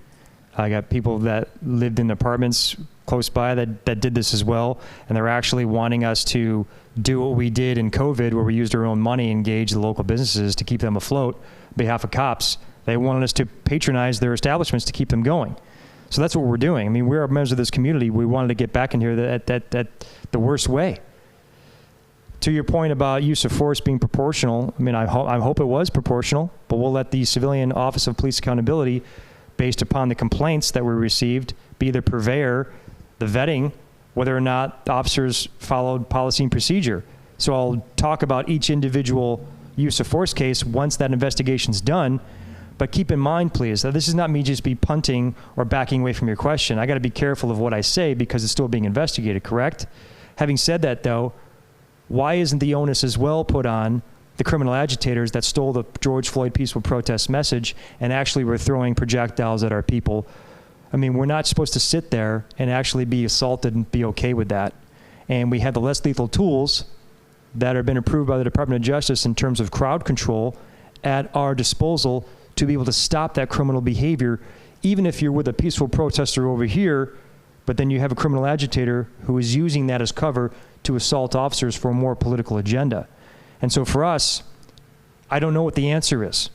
I got people that lived in apartments close by that did this as well, and they're actually wanting us to do what we did in COVID, where we used our own money, engage the local businesses to keep them afloat on behalf of cops. They wanted us to patronize their establishments to keep them going. So that's what we're doing. I mean, we're members of this community. We wanted to get back in here at the worst way. To your point about use of force being proportional, I mean, I hope it was proportional, but we'll let the Civilian Office of Police Accountability, based upon the complaints that we received, be the purveyor, the vetting, whether or not the officers followed policy and procedure. So I'll talk about each individual use of force case once that investigation's done. But keep in mind, please, that this is not me just be punting or backing away from your question. I got to be careful of what I say because it's still being investigated, correct? Having said that, though, why isn't the onus as well put on the criminal agitators that stole the George Floyd peaceful protest message and actually were throwing projectiles at our people? I mean, we're not supposed to sit there and actually be assaulted and be okay with that. And we have the less lethal tools that have been approved by the Department of Justice in terms of crowd control at our disposal to be able to stop that criminal behavior, even if you're with a peaceful protester over here, but then you have a criminal agitator who is using that as cover to assault officers for a more political agenda. And so for us, I don't know what the answer is.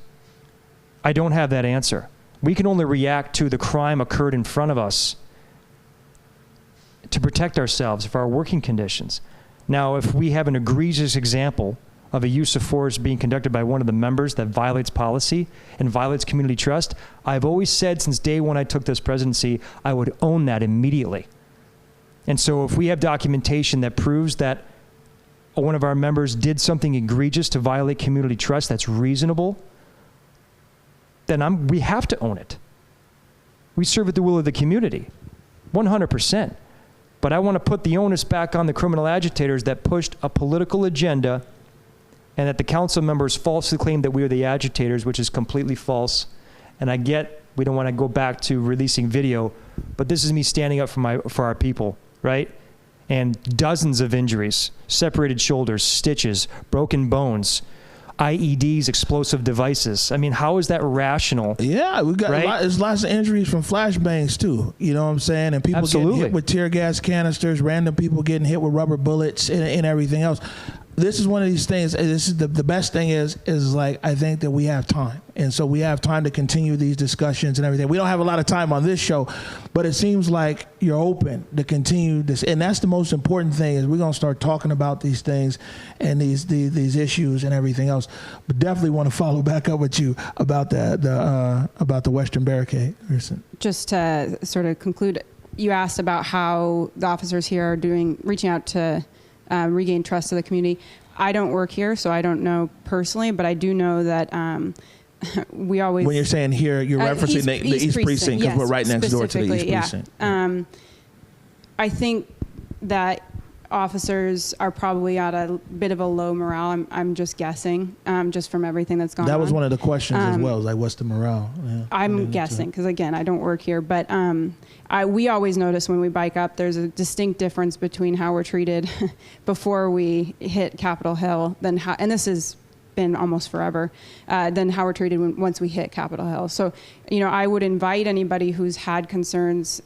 I don't have that answer. We can only react to the crime occurred in front of us to protect ourselves for our working conditions. Now, if we have an egregious example of a use of force being conducted by one of the members that violates policy and violates community trust, I've always said since day one I took this presidency, I would own that immediately. And so if we have documentation that proves that one of our members did something egregious to violate community trust that's reasonable, then we have to own it. We serve at the will of the community, 100%. But I want to put the onus back on the criminal agitators that pushed a political agenda and that the council members falsely claimed that we are the agitators, which is completely false. And I get we don't want to go back to releasing video, but this is me standing up for our people, right? And dozens of injuries, separated shoulders, stitches, broken bones, IEDs, explosive devices. I mean, how is that rational? Yeah, we got there's lots of injuries from flashbangs too. You know what I'm saying? And people getting hit with tear gas canisters, random people getting hit with rubber bullets and everything else. This is one of these things. This is the best thing is like, I think that we have time. And so we have time to continue these discussions and everything. We don't have a lot of time on this show, but it seems like you're open to continue this. And that's the most important thing is we're going to start talking about these things and these issues and everything else. But definitely want to follow back up with you about the Western Barricade. Just to sort of conclude, you asked about how the officers here are reaching out to regain trust of the community. I don't work here, so I don't know personally, but I do know that we always... When you're saying here, you're referencing the East Precinct, because we're right next door to the East Precinct. I think that officers are probably at a bit of a low morale. I'm just guessing, just from everything that's gone on. That was one of the questions as well. Like, what's the morale? Yeah. I'm guessing because, again, I don't work here. But we always notice when we bike up, there's a distinct difference between how we're treated before we hit Capitol Hill than how, and this has been almost forever, than how we're treated once we hit Capitol Hill. So, I would invite anybody who's had concerns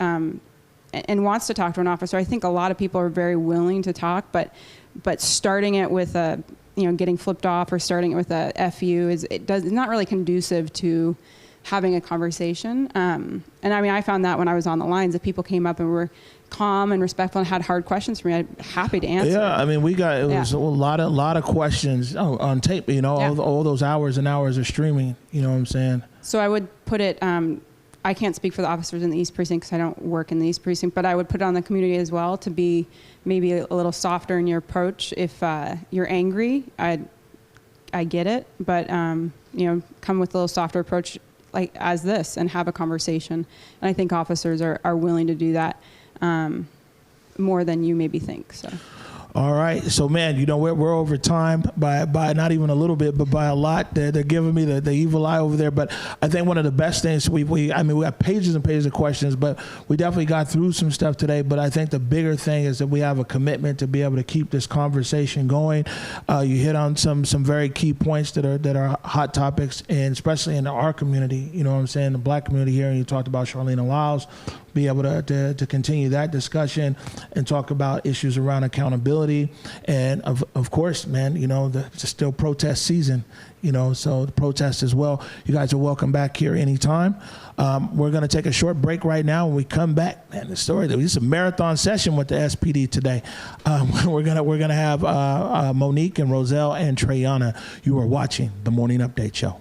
and wants to talk to an officer. I think a lot of people are very willing to talk, but starting it with a, getting flipped off or starting it with a FU it's not really conducive to having a conversation. And I mean, I found that when I was on the lines, if people came up and were calm and respectful and had hard questions for me, I'm happy to answer. Yeah, I mean, it was a lot of questions on tape. All those hours and hours of streaming. You know what I'm saying? So I would put it. I can't speak for the officers in the East Precinct because I don't work in the East Precinct, but I would put it on the community as well to be maybe a little softer in your approach. If you're angry, I get it, but come with a little softer approach, like as this, and have a conversation. And I think officers are willing to do that more than you maybe think. So. All right, so man, we're over time by not even a little bit, but by a lot. They're giving me the evil eye over there. But I think one of the best things we have pages and pages of questions, but we definitely got through some stuff today. But I think the bigger thing is that we have a commitment to be able to keep this conversation going. You hit on some very key points that are hot topics, and especially in our community. You know what I'm saying, the Black community here. And you talked about Charlene Lyles. Be able to continue that discussion and talk about issues around accountability. And of course, man, it's still protest season, so the protest as well. You guys are welcome back here anytime. We're going to take a short break right now. When we come back, man, this is a marathon session with the SPD today. We're gonna have Monique and Roselle and Treyana. You are watching the Morning Update Show.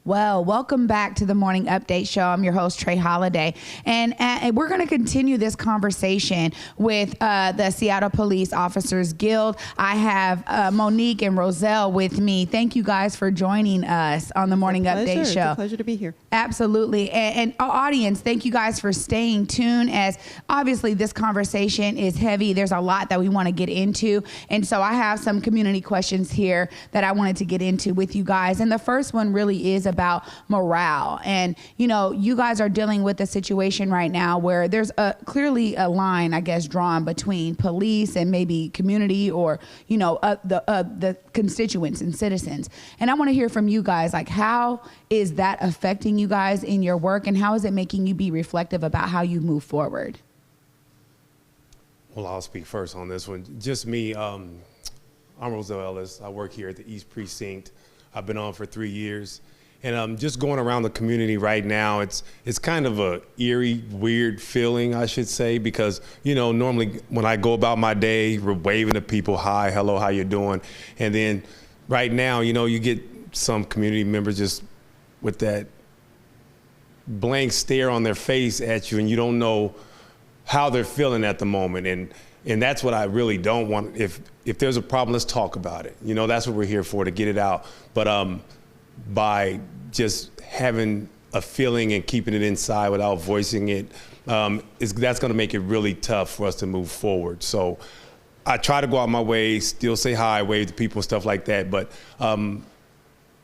Well, welcome back to the Morning Update Show. I'm your host, Trae Holiday. And we're going to continue this conversation with the Seattle Police Officers Guild. I have Monique and Roselle with me. Thank you guys for joining us on the Morning Update Show. It's a pleasure to be here. Absolutely. And our audience, thank you guys for staying tuned, as obviously this conversation is heavy. There's a lot that we want to get into. And so I have some community questions here that I wanted to get into with you guys. And the first one really is about morale. And, you know, you guys are dealing with a situation right now where there's clearly a line, I guess, drawn between police and maybe community, or, you know, the constituents and citizens. And I want to hear from you guys, like, how is that affecting you guys in your work, and how is it making you be reflective about how you move forward? Well, I'll speak first on this one. Just me, I'm Roselle Ellis. I work here at the East Precinct. I've been on for 3 years. And just going around the community right now, it's kind of a eerie, weird feeling, I should say, because, you know, normally when I go about my day, we're waving to people, hi, hello, how you doing? And then right now, you know, you get some community members just with that blank stare on their face at you, and you don't know how they're feeling at the moment. And that's what I really don't want. If there's a problem, let's talk about it. You know, that's what we're here for, to get it out. But by just having a feeling and keeping it inside without voicing it, that's going to make it really tough for us to move forward. So I try to go out my way, still say hi, wave to people, stuff like that. But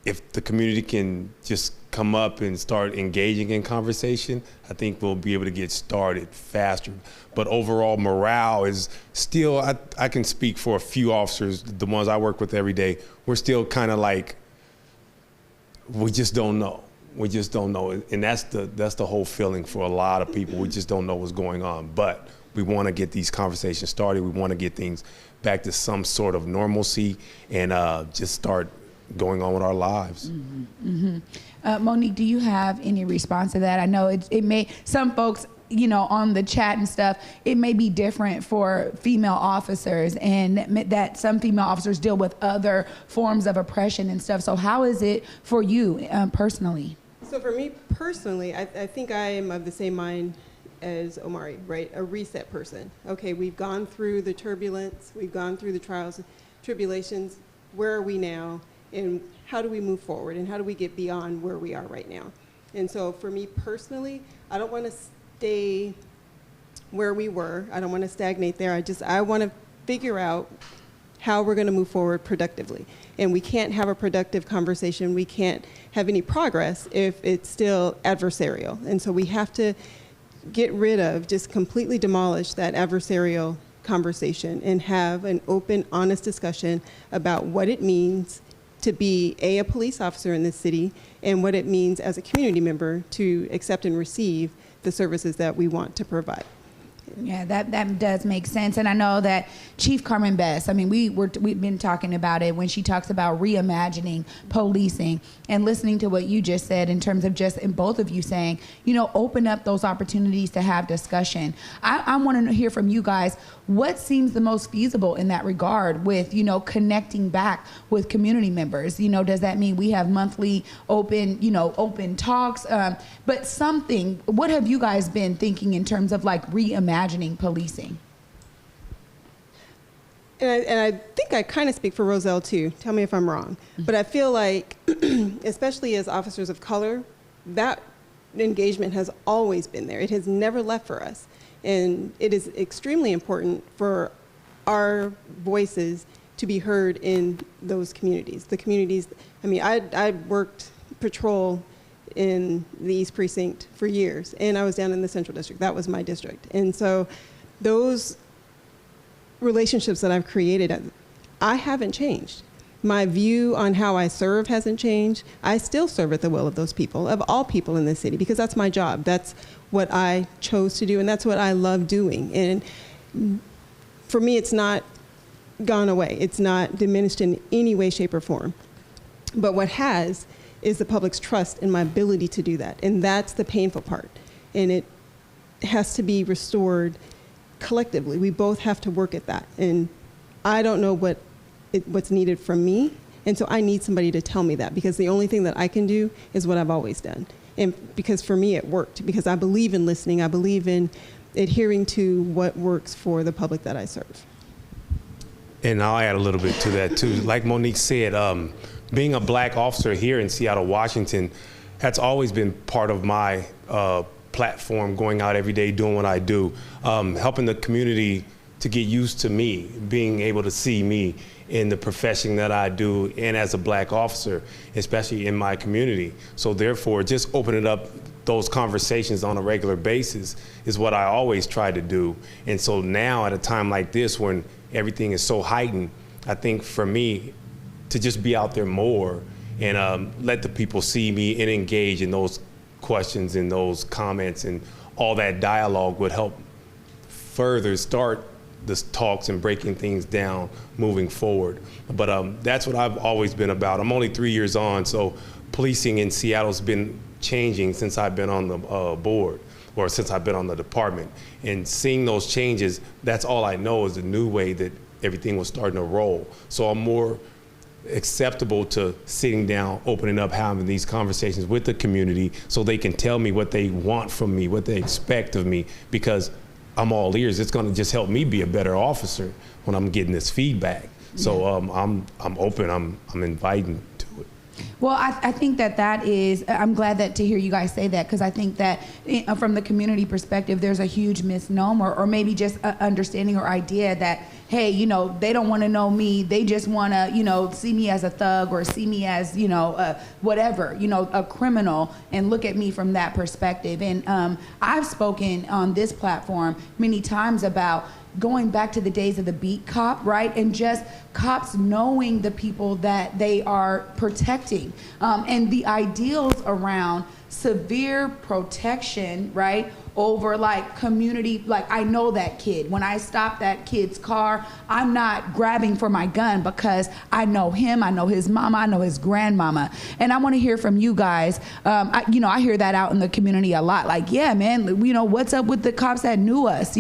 if the community can just come up and start engaging in conversation, I think we'll be able to get started faster. But overall morale is still, I can speak for a few officers, the ones I work with every day, we're still kind of like, we just don't know. We just don't know. And that's the whole feeling for a lot of people. We just don't know what's going on. But we want to get these conversations started. We want to get things back to some sort of normalcy and just start going on with our lives. Mm-hmm. Mm-hmm. Monique, do you have any response to that? I know it may, some folks, you know, on the chat and stuff, it may be different for female officers, and that some female officers deal with other forms of oppression and stuff. So how is it for you personally? So for me personally, I think I am of the same mind as Omari, right? A reset person. Okay, we've gone through the turbulence, we've gone through the trials, tribulations. Where are we now? And how do we move forward? And how do we get beyond where we are right now? And so for me personally, I don't want to stay where we were. I don't want to stagnate there. I want to figure out how we're going to move forward productively. And we can't have a productive conversation. We can't have any progress if it's still adversarial. And so we have to get rid of, just completely demolish that adversarial conversation and have an open, honest discussion about what it means to be a police officer in this city, and what it means as a community member to accept and receive the services that we want to provide. Yeah, that does make sense. And I know that Chief Carmen Best, I mean, we've been talking about it when she talks about reimagining policing, and listening to what you just said in terms of just, and both of you saying, you know, open up those opportunities to have discussion. I want to hear from you guys, what seems the most feasible in that regard with, you know, connecting back with community members? You know, does that mean we have monthly open talks? But something, what have you guys been thinking in terms of like reimagining policing? And I think I kind of speak for Roselle too. Tell me if I'm wrong. But I feel like, especially as officers of color, that engagement has always been there. It has never left for us. And it is extremely important for our voices to be heard in those communities. The communities, I mean, I worked patrol in the East Precinct for years, and I was down in the Central District. That was my district. And so those relationships that I've created, I haven't changed. My view on how I serve hasn't changed. I still serve at the will of those people, of all people in this city, because that's my job. That's what I chose to do, and that's what I love doing. And for me, it's not gone away. It's not diminished in any way, shape, or form. But what has is the public's trust in my ability to do that. And that's the painful part. And it has to be restored collectively. We both have to work at that. And I don't know what's needed from me, And so I need somebody to tell me that, because the only thing that I can do is what I've always done. And because for me it worked, because I believe in listening. I believe in adhering to what works for the public that I serve. And I'll add a little bit to that too. Like Monique said, being a black officer here in Seattle, Washington, that's always been part of my platform, going out every day, doing what I do, helping the community to get used to me, being able to see me in the profession that I do and as a black officer, especially in my community. So therefore, just opening up those conversations on a regular basis is what I always try to do. And so now at a time like this, when everything is so heightened, I think for me to just be out there more and let the people see me and engage in those questions and those comments, and all that dialogue would help further start the talks and breaking things down moving forward. But that's what I've always been about. I'm only 3 years on, so policing in Seattle's been changing since I've been on the board, or since I've been on the department. And seeing those changes, that's all I know is the new way that everything was starting to roll. So I'm more acceptable to sitting down, opening up, having these conversations with the community so they can tell me what they want from me, what they expect of me, because I'm all ears. It's going to just help me be a better officer when I'm getting this feedback. So I'm open. I'm inviting to it. Well, I think that is, I'm glad to hear you guys say that, because I think that from the community perspective, there's a huge misnomer, or maybe just an understanding or idea that, hey, they don't want to know me. They just want to, see me as a thug, or see me as, whatever, a criminal, and look at me from that perspective. And I've spoken on this platform many times about going back to the days of the beat cop, right? And just cops knowing the people that they are protecting, and the ideals around severe protection, right? Over like community, like I know that kid. When I stop that kid's car, I'm not grabbing for my gun because I know him, I know his mama, I know his grandmama. And I want to hear from you guys. I hear that out in the community a lot. Like, yeah, man, what's up with the cops that knew us,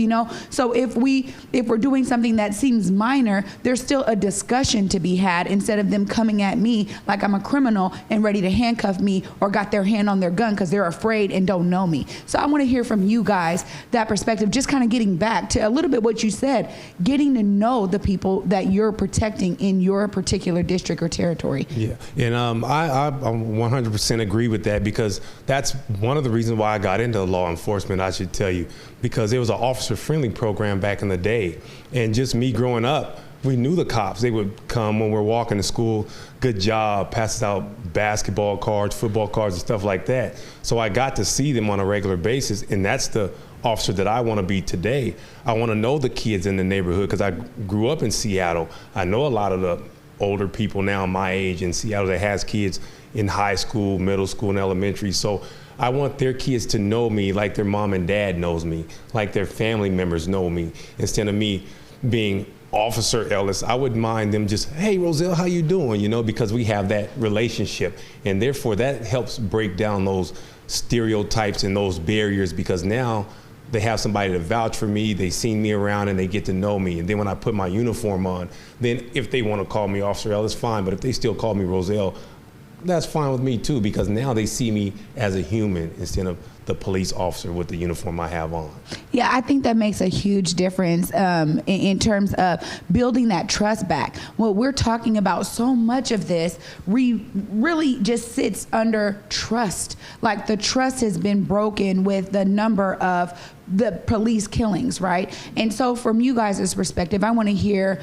So if we're doing something that seems minor, there's still a discussion to be had, instead of them coming at me like I'm a criminal and ready to handcuff me, or got their hand on their gun because they're afraid and don't know me. So I want to hear from you guys that perspective, just kind of getting back to a little bit what you said, getting to know the people that you're protecting in your particular district or territory. Yeah, and I 100% agree with that, because that's one of the reasons why I got into law enforcement, I should tell you, because it was an officer-friendly program back in the day. And just me growing up, we knew the cops. They would come when we're walking to school, good job, pass out basketball cards, football cards, and stuff like that. So I got to see them on a regular basis, and that's the officer that I want to be today. I want to know the kids in the neighborhood, because I grew up in Seattle. I know a lot of the older people now my age in Seattle that has kids in high school, middle school, and elementary. So I want their kids to know me like their mom and dad knows me, like their family members know me, instead of me being Officer Ellis. I wouldn't mind them just, hey, Roselle, how you doing? Because we have that relationship. And therefore, that helps break down those stereotypes and those barriers, because now they have somebody to vouch for me. They see me around and they get to know me. And then when I put my uniform on, then if they want to call me Officer Ellis, fine. But if they still call me Roselle, that's fine with me too, because now they see me as a human instead of the police officer with the uniform I have on. Yeah, I think that makes a huge difference in terms of building that trust back. What we're talking about, so much of this really just sits under trust. Like, the trust has been broken with the number of the police killings, right? And so from you guys' perspective, I want to hear,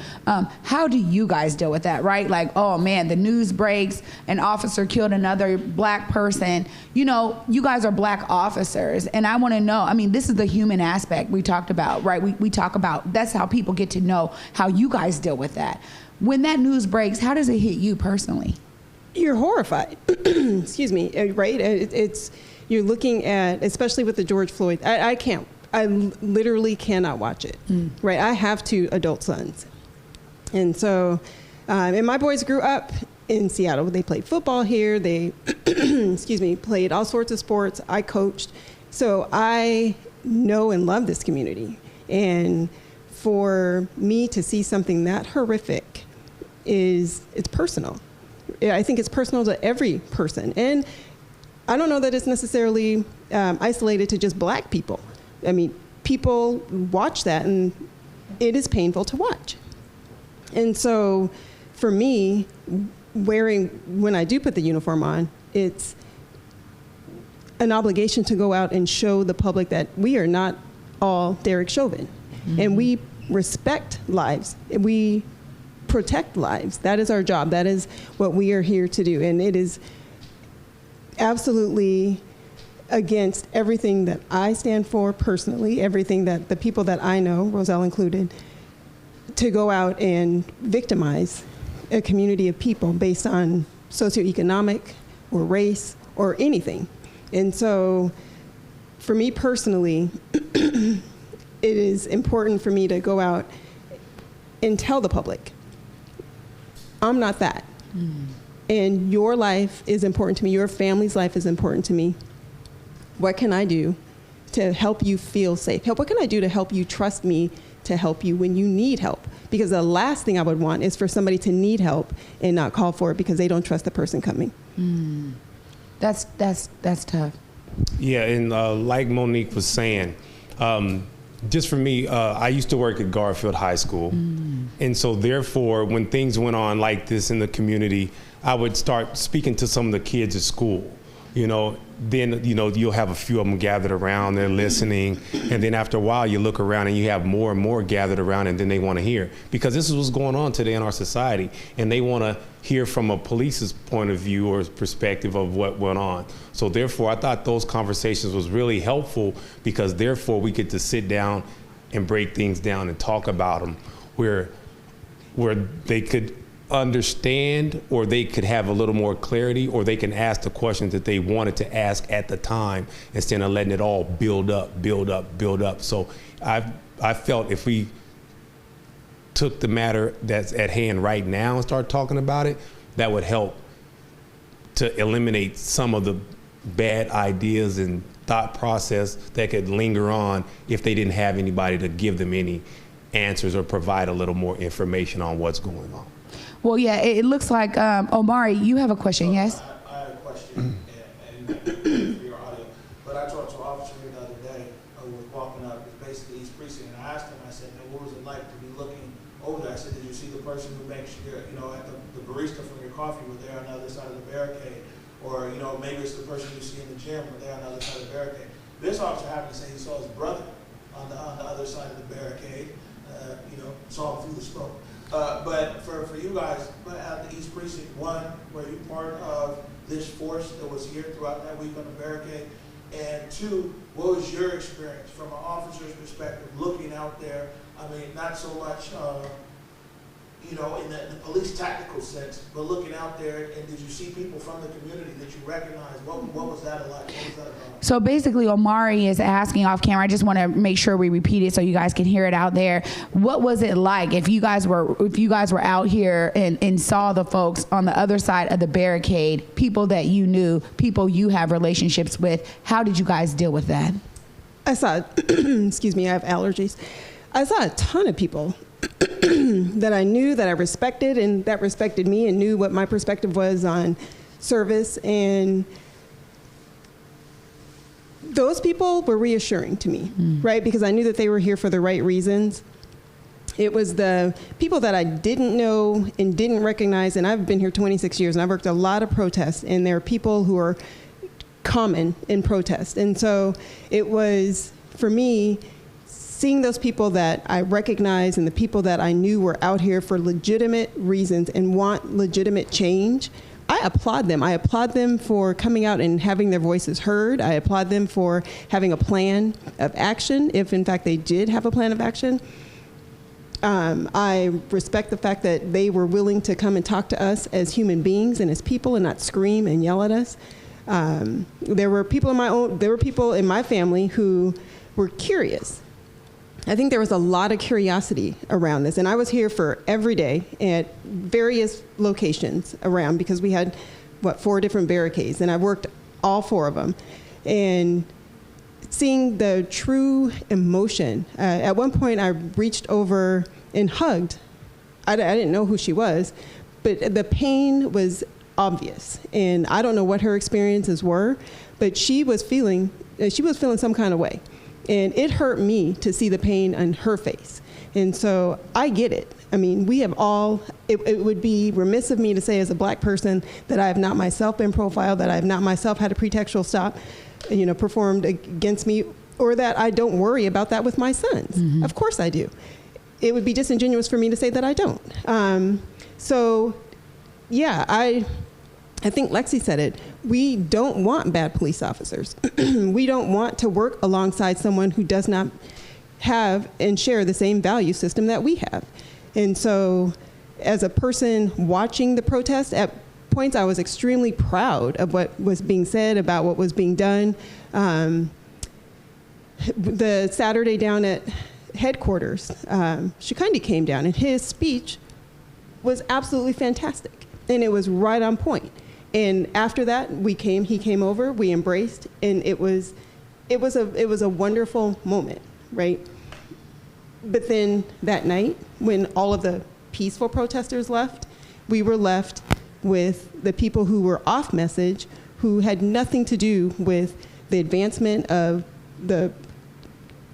how do you guys deal with that, right? Like, oh man, the news breaks, an officer killed another black person. You guys are black officers, and I want to know, this is the human aspect we talked about, right? We talk about, that's how people get to know how you guys deal with that. When that news breaks, how does it hit you personally? You're horrified. Excuse me, right? You're looking at, especially with the George Floyd, I literally cannot watch it, right? I have 2 adult sons. And so, and my boys grew up in Seattle. They played football here. They, played all sorts of sports. I coached. So I know and love this community. And for me to see something that horrific it's personal. I think it's personal to every person. And I don't know that it's necessarily isolated to just black people. I mean, people watch that, and it is painful to watch. And so for me, when I do put the uniform on, it's an obligation to go out and show the public that we are not all Derek Chauvin. Mm-hmm. And we respect lives. We protect lives. That is our job. That is what we are here to do. And it is absolutely against everything that I stand for personally, everything that the people that I know, Roselle included, to go out and victimize a community of people based on socioeconomic or race or anything. And so for me personally, it is important for me to go out and tell the public, I'm not that. Mm. And your life is important to me. Your family's life is important to me. What can I do to help you feel safe? What can I do to help you trust me to help you when you need help? Because the last thing I would want is for somebody to need help and not call for it because they don't trust the person coming. Mm. That's tough. Yeah, and like Monique was saying, just for me, I used to work at Garfield High School. Mm. And so therefore, when things went on like this in the community, I would start speaking to some of the kids at school. Then, you'll have a few of them gathered around, they're listening. And then after a while, you look around and you have more and more gathered around, and then they want to hear. Because this is what's going on today in our society. And they want to hear from a police's point of view or perspective of what went on. So therefore, I thought those conversations was really helpful because therefore we get to sit down and break things down and talk about them where they could understand, or they could have a little more clarity, or they can ask the questions that they wanted to ask at the time instead of letting it all build up. So I felt if we took the matter that's at hand right now and start talking about it, that would help to eliminate some of the bad ideas and thought process that could linger on if they didn't have anybody to give them any answers or provide a little more information on what's going on. Well, yeah, it looks like, Omari, you have a question, yes? I have a question, and for your audio. But I talked to an officer here the other day who was walking up, basically East Precinct, and I asked him, I said, what was it like to be looking over there? I said, did you see the person who makes your, at the barista from your coffee were there on the other side of the barricade? Or, maybe it's the person you see in the gym were there on the other side of the barricade. This officer happened to say he saw his brother on the other side of the barricade, saw him through the smoke. But for you guys at the East Precinct, one, were you part of this force that was here throughout that week on the barricade? And two, what was your experience from an officer's perspective looking out there? I mean, not so much, in the police tactical sense, but looking out there, and did you see people from the community that you recognize? What was that like? What was that about? So basically, Omari is asking off camera. I just want to make sure we repeat it so you guys can hear it out there. What was it like if you guys were out here and saw the folks on the other side of the barricade, people that you knew, people you have relationships with? How did you guys deal with that? I saw, excuse me, I have allergies. I saw a ton of people that I knew, that I respected, and that respected me and knew what my perspective was on service. And those people were reassuring to me, right? Because I knew that they were here for the right reasons. It was the people that I didn't know and didn't recognize, and I've been here 26 years, and I've worked a lot of protests, and there are people who are common in protest. And so it was, for me, seeing those people that I recognize and the people that I knew were out here for legitimate reasons and want legitimate change, I applaud them. I applaud them for coming out and having their voices heard. I applaud them for having a plan of action, if in fact they did have a plan of action. I respect the fact that they were willing to come and talk to us as human beings and as people and not scream and yell at us. There were people in my family who were curious. I think there was a lot of curiosity around this, and I was here for every day at various locations around because we had, 4 different barricades, and I worked all 4 of them. And seeing the true emotion, at one point I reached over and hugged. I didn't know who she was, but the pain was obvious. And I don't know what her experiences were, but she was feeling some kind of way. And it hurt me to see the pain on her face. And so I get it. I mean, we have all, it would be remiss of me to say as a black person that I have not myself been profiled, that I have not myself had a pretextual stop, performed against me, or that I don't worry about that with my sons. Mm-hmm. Of course I do. It would be disingenuous for me to say that I don't. So, yeah, I think Lexi said it. We don't want bad police officers. We don't want to work alongside someone who does not have and share the same value system that we have. And so as a person watching the protest, at points I was extremely proud of what was being said, about what was being done. The Saturday down at headquarters, Shikandi came down, and his speech was absolutely fantastic. And it was right on point. And after that, he came over, we embraced, and it was a wonderful moment, right? But then that night, when all of the peaceful protesters left, we were left with the people who were off message, who had nothing to do with the advancement of the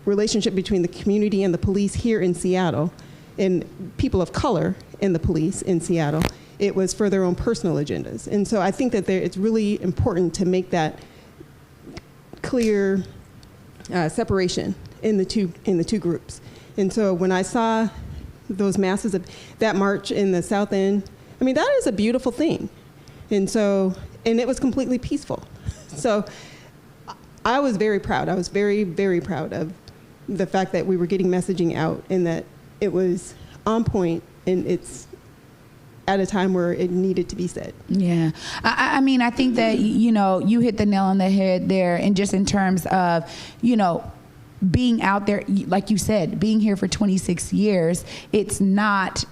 relationship between the community and the police here in Seattle, and people of color in the police in Seattle. It was for their own personal agendas. And so I think that it's really important to make that clear separation in the two groups. And so when I saw those masses of that march in the South End, I mean, that is a beautiful thing. And it was completely peaceful. So I was very proud. I was very, very proud of the fact that we were getting messaging out, and that it was on point, and it's at a time where it needed to be said. Yeah. I mean, I think that, you hit the nail on the head there, and just in terms of, being out there, like you said, being here for 26 years, it's not,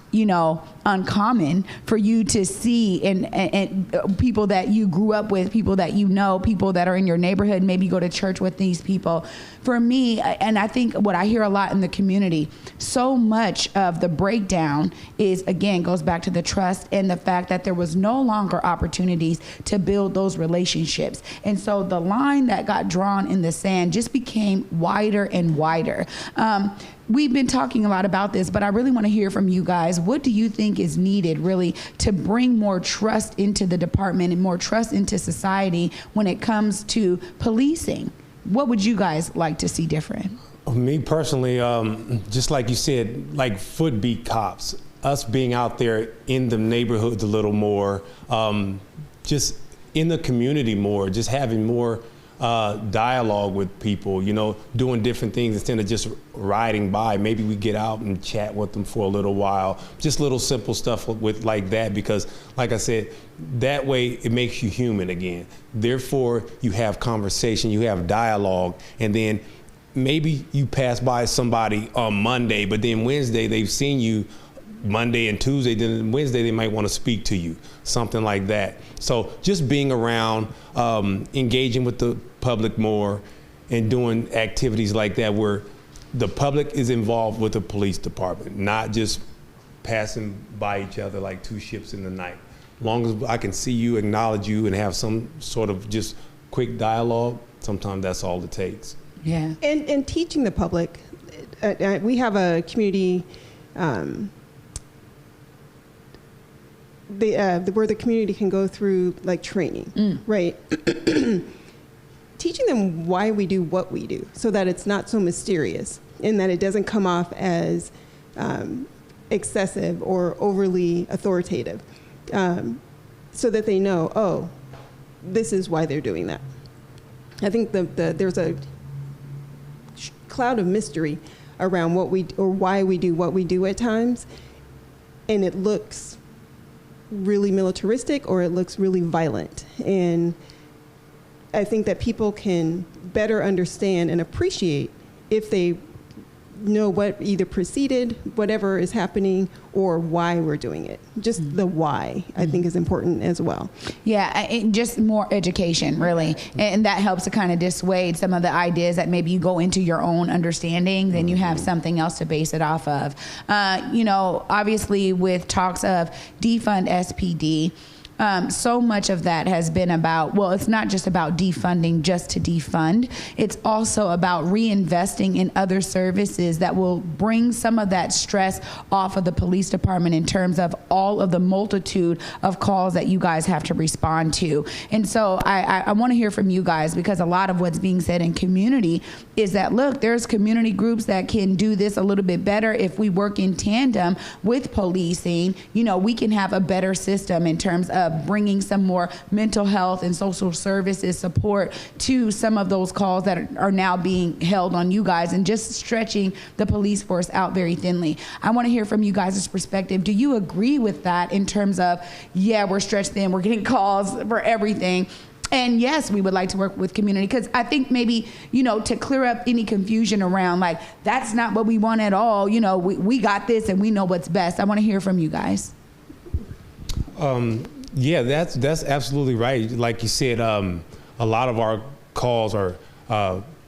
uncommon for you to see and people that you grew up with, people that people that are in your neighborhood, maybe go to church with these people. For me, and I think what I hear a lot in the community, so much of the breakdown goes back to the trust and the fact that there was no longer opportunities to build those relationships. And so the line that got drawn in the sand just became wider and wider. We've been talking a lot about this, but I really want to hear from you guys. What do you think is needed really to bring more trust into the department and more trust into society when it comes to policing? What would you guys like to see different? Me personally, just like you said, like footbeat cops, us being out there in the neighborhoods a little more, just in the community more, just having more dialogue with people, doing different things instead of just riding by. Maybe we get out and chat with them for a little while, just little simple stuff with like that, because like I said, that way it makes you human again. Therefore, you have conversation, you have dialogue, and then maybe you pass by somebody on Monday, but then Wednesday they've seen you Monday and Tuesday, then Wednesday they might want to speak to you, something like that. So just being around, engaging with the public more, and doing activities like that where the public is involved with the police department, not just passing by each other like two ships in the night. As long as I can see you, acknowledge you, and have some sort of just quick dialogue, sometimes that's all it takes. Yeah. And teaching the public, we have a community where the community can go through like training, right? Teaching them why we do what we do, so that it's not so mysterious, and that it doesn't come off as excessive or overly authoritative, so that they know, oh, this is why they're doing that. I think there's a cloud of mystery around why we do what we do at times, and it looks really militaristic or it looks really violent. And I think that people can better understand and appreciate if they know what either preceded whatever is happening or why we're doing it. Just the why, I think, is important as well. Yeah, just more education, really. And that helps to kind of dissuade some of the ideas that maybe you go into your own understanding, then you have something else to base it off of. Obviously with talks of defund SPD, so much of that has been about, well, it's not just about defunding just to defund. It's also about reinvesting in other services that will bring some of that stress off of the police department in terms of all of the multitude of calls that you guys have to respond to. And so I want to hear from you guys, because a lot of what's being said in community is that, look, there's community groups that can do this a little bit better. If we work in tandem with policing, you know, we can have a better system in terms of bringing some more mental health and social services support to some of those calls that are now being held on you guys, and just stretching the police force out very thinly. I want to hear from you guys' perspective. Do you agree with that in terms of, yeah, we're stretched thin, we're getting calls for everything, and yes, we would like to work with community? Because I think maybe, you know, to clear up any confusion around, like, that's not what we want at all. You know, we got this and we know what's best. I want to hear from you guys. Yeah, that's absolutely right. Like you said, a lot of our calls are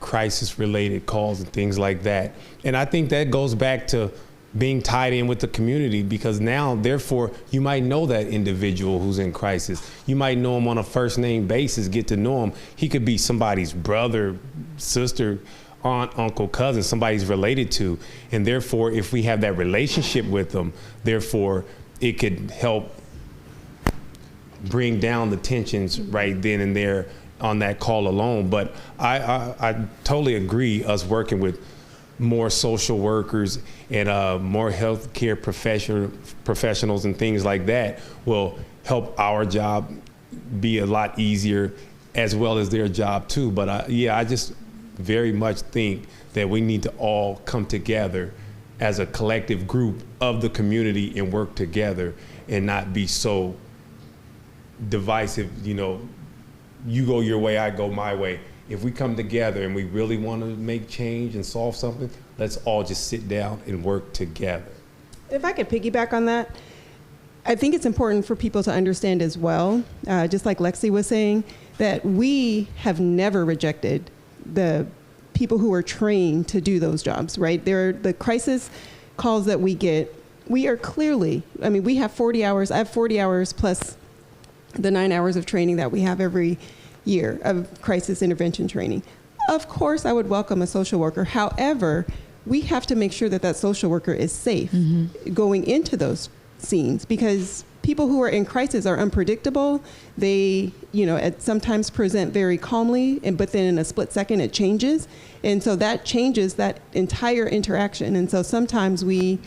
crisis-related calls and things like that. And I think that goes back to being tied in with the community, because now, therefore, you might know that individual who's in crisis. You might know him on a first-name basis, get to know him. He could be somebody's brother, sister, aunt, uncle, cousin, somebody's related to. And therefore, if we have that relationship with them, therefore, it could help bring down the tensions right then and there on that call alone. But I totally agree, us working with more social workers and more healthcare professionals and things like that will help our job be a lot easier, as well as their job too. But I just very much think that we need to all come together as a collective group of the community and work together, and not be so divisive, you know, you go your way, I go my way. If we come together and we really want to make change and solve something, let's all just sit down and work together. If I could piggyback on that, I think it's important for people to understand as well, just like Lexi was saying, that we have never rejected the people who are trained to do those jobs, right? The crisis calls that we get, we are clearly, I mean, we have 40 hours, I have 40 hours plus the 9 hours of training that we have every year of crisis intervention training. Of course, I would welcome a social worker. However, we have to make sure that that social worker is safe going into those scenes, because people who are in crisis are unpredictable. They, you know, sometimes present very calmly, but then in a split second it changes. And so that changes that entire interaction. And so sometimes we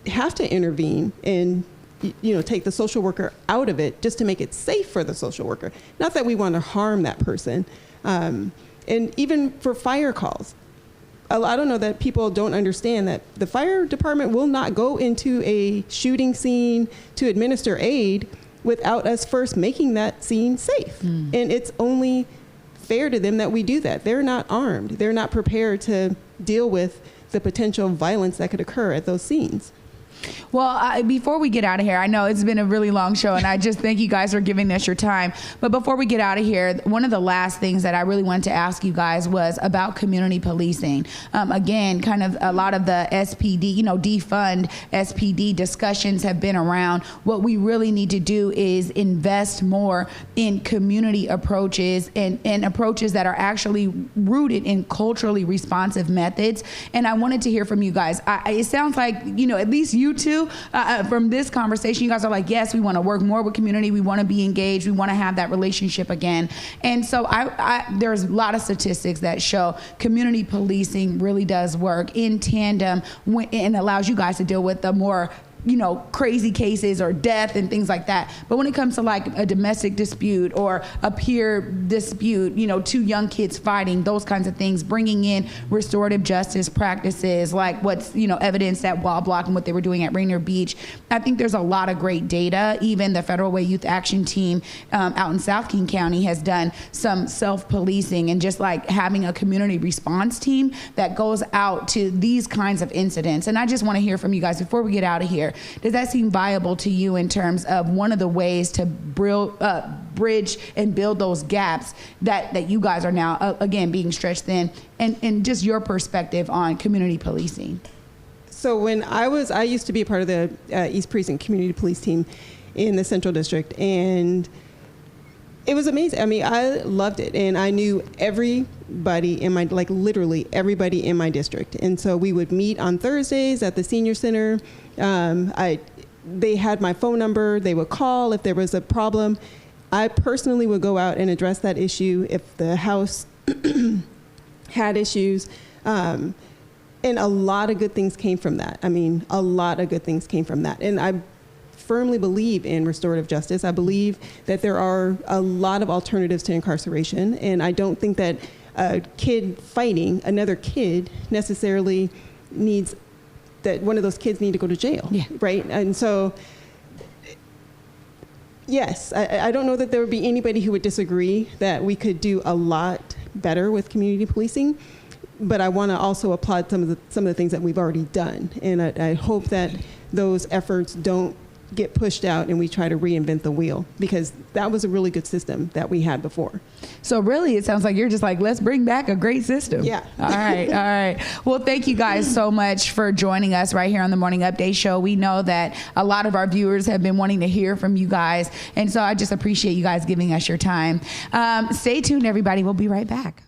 have to intervene and, you know, take the social worker out of it just to make it safe for the social worker. Not that we want to harm that person. And even for fire calls, I don't know that people don't understand that the fire department will not go into a shooting scene to administer aid without us first making that scene safe. And it's only fair to them that we do that. They're not armed. They're not prepared to deal with the potential violence that could occur at those scenes. Well, before we get out of here, I know it's been a really long show, and I just thank you guys for giving us your time. But before we get out of here, one of the last things that I really wanted to ask you guys was about community policing. Again, kind of a lot of the SPD, you know, defund SPD discussions have been around. What we really need to do is invest more in community approaches and approaches that are actually rooted in culturally responsive methods. And I wanted to hear from you guys. It sounds like, you know, at least you two, from this conversation, you guys are like, yes, we want to work more with community. We want to be engaged. We want to have that relationship again. And so there's a lot of statistics that show community policing really does work in tandem and allows you guys to deal with the more, you know, crazy cases or death and things like that. But when it comes to like a domestic dispute or a peer dispute, you know, two young kids fighting, those kinds of things, bringing in restorative justice practices like what's, you know, evidenced at Wall Block and what they were doing at Rainier Beach. I think there's a lot of great data. Even the Federal Way Youth Action Team out in South King County has done some self-policing and just like having a community response team that goes out to these kinds of incidents. And I just want to hear from you guys before we get out of here. Does that seem viable to you in terms of one of the ways to bridge and build those gaps that you guys are now, again, being stretched thin, and just your perspective on community policing? So when I used to be a part of the East Precinct Community Police Team, in the Central District, and it was amazing. I mean, I loved it, and I knew everybody in my, like literally everybody in my district. And so we would meet on Thursdays at the senior center. They had my phone number. They would call if there was a problem. I personally would go out and address that issue if the house had issues. And a lot of good things came from that. I mean, a lot of good things came from that. And I firmly believe in restorative justice. I believe that there are a lot of alternatives to incarceration, and I don't think that a kid fighting another kid necessarily needs that one of those kids need to go to jail, right? And so, yes, I don't know that there would be anybody who would disagree that we could do a lot better with community policing, but I want to also applaud some of the things that we've already done, and I hope that those efforts don't get pushed out and we try to reinvent the wheel, because that was a really good system that we had before. So really, it sounds like you're just like, let's bring back a great system. Yeah. All right. All right. Well, thank you guys so much for joining us right here on the Morning Update Show. We know that a lot of our viewers have been wanting to hear from you guys. And so I just appreciate you guys giving us your time. Stay tuned, everybody. We'll be right back.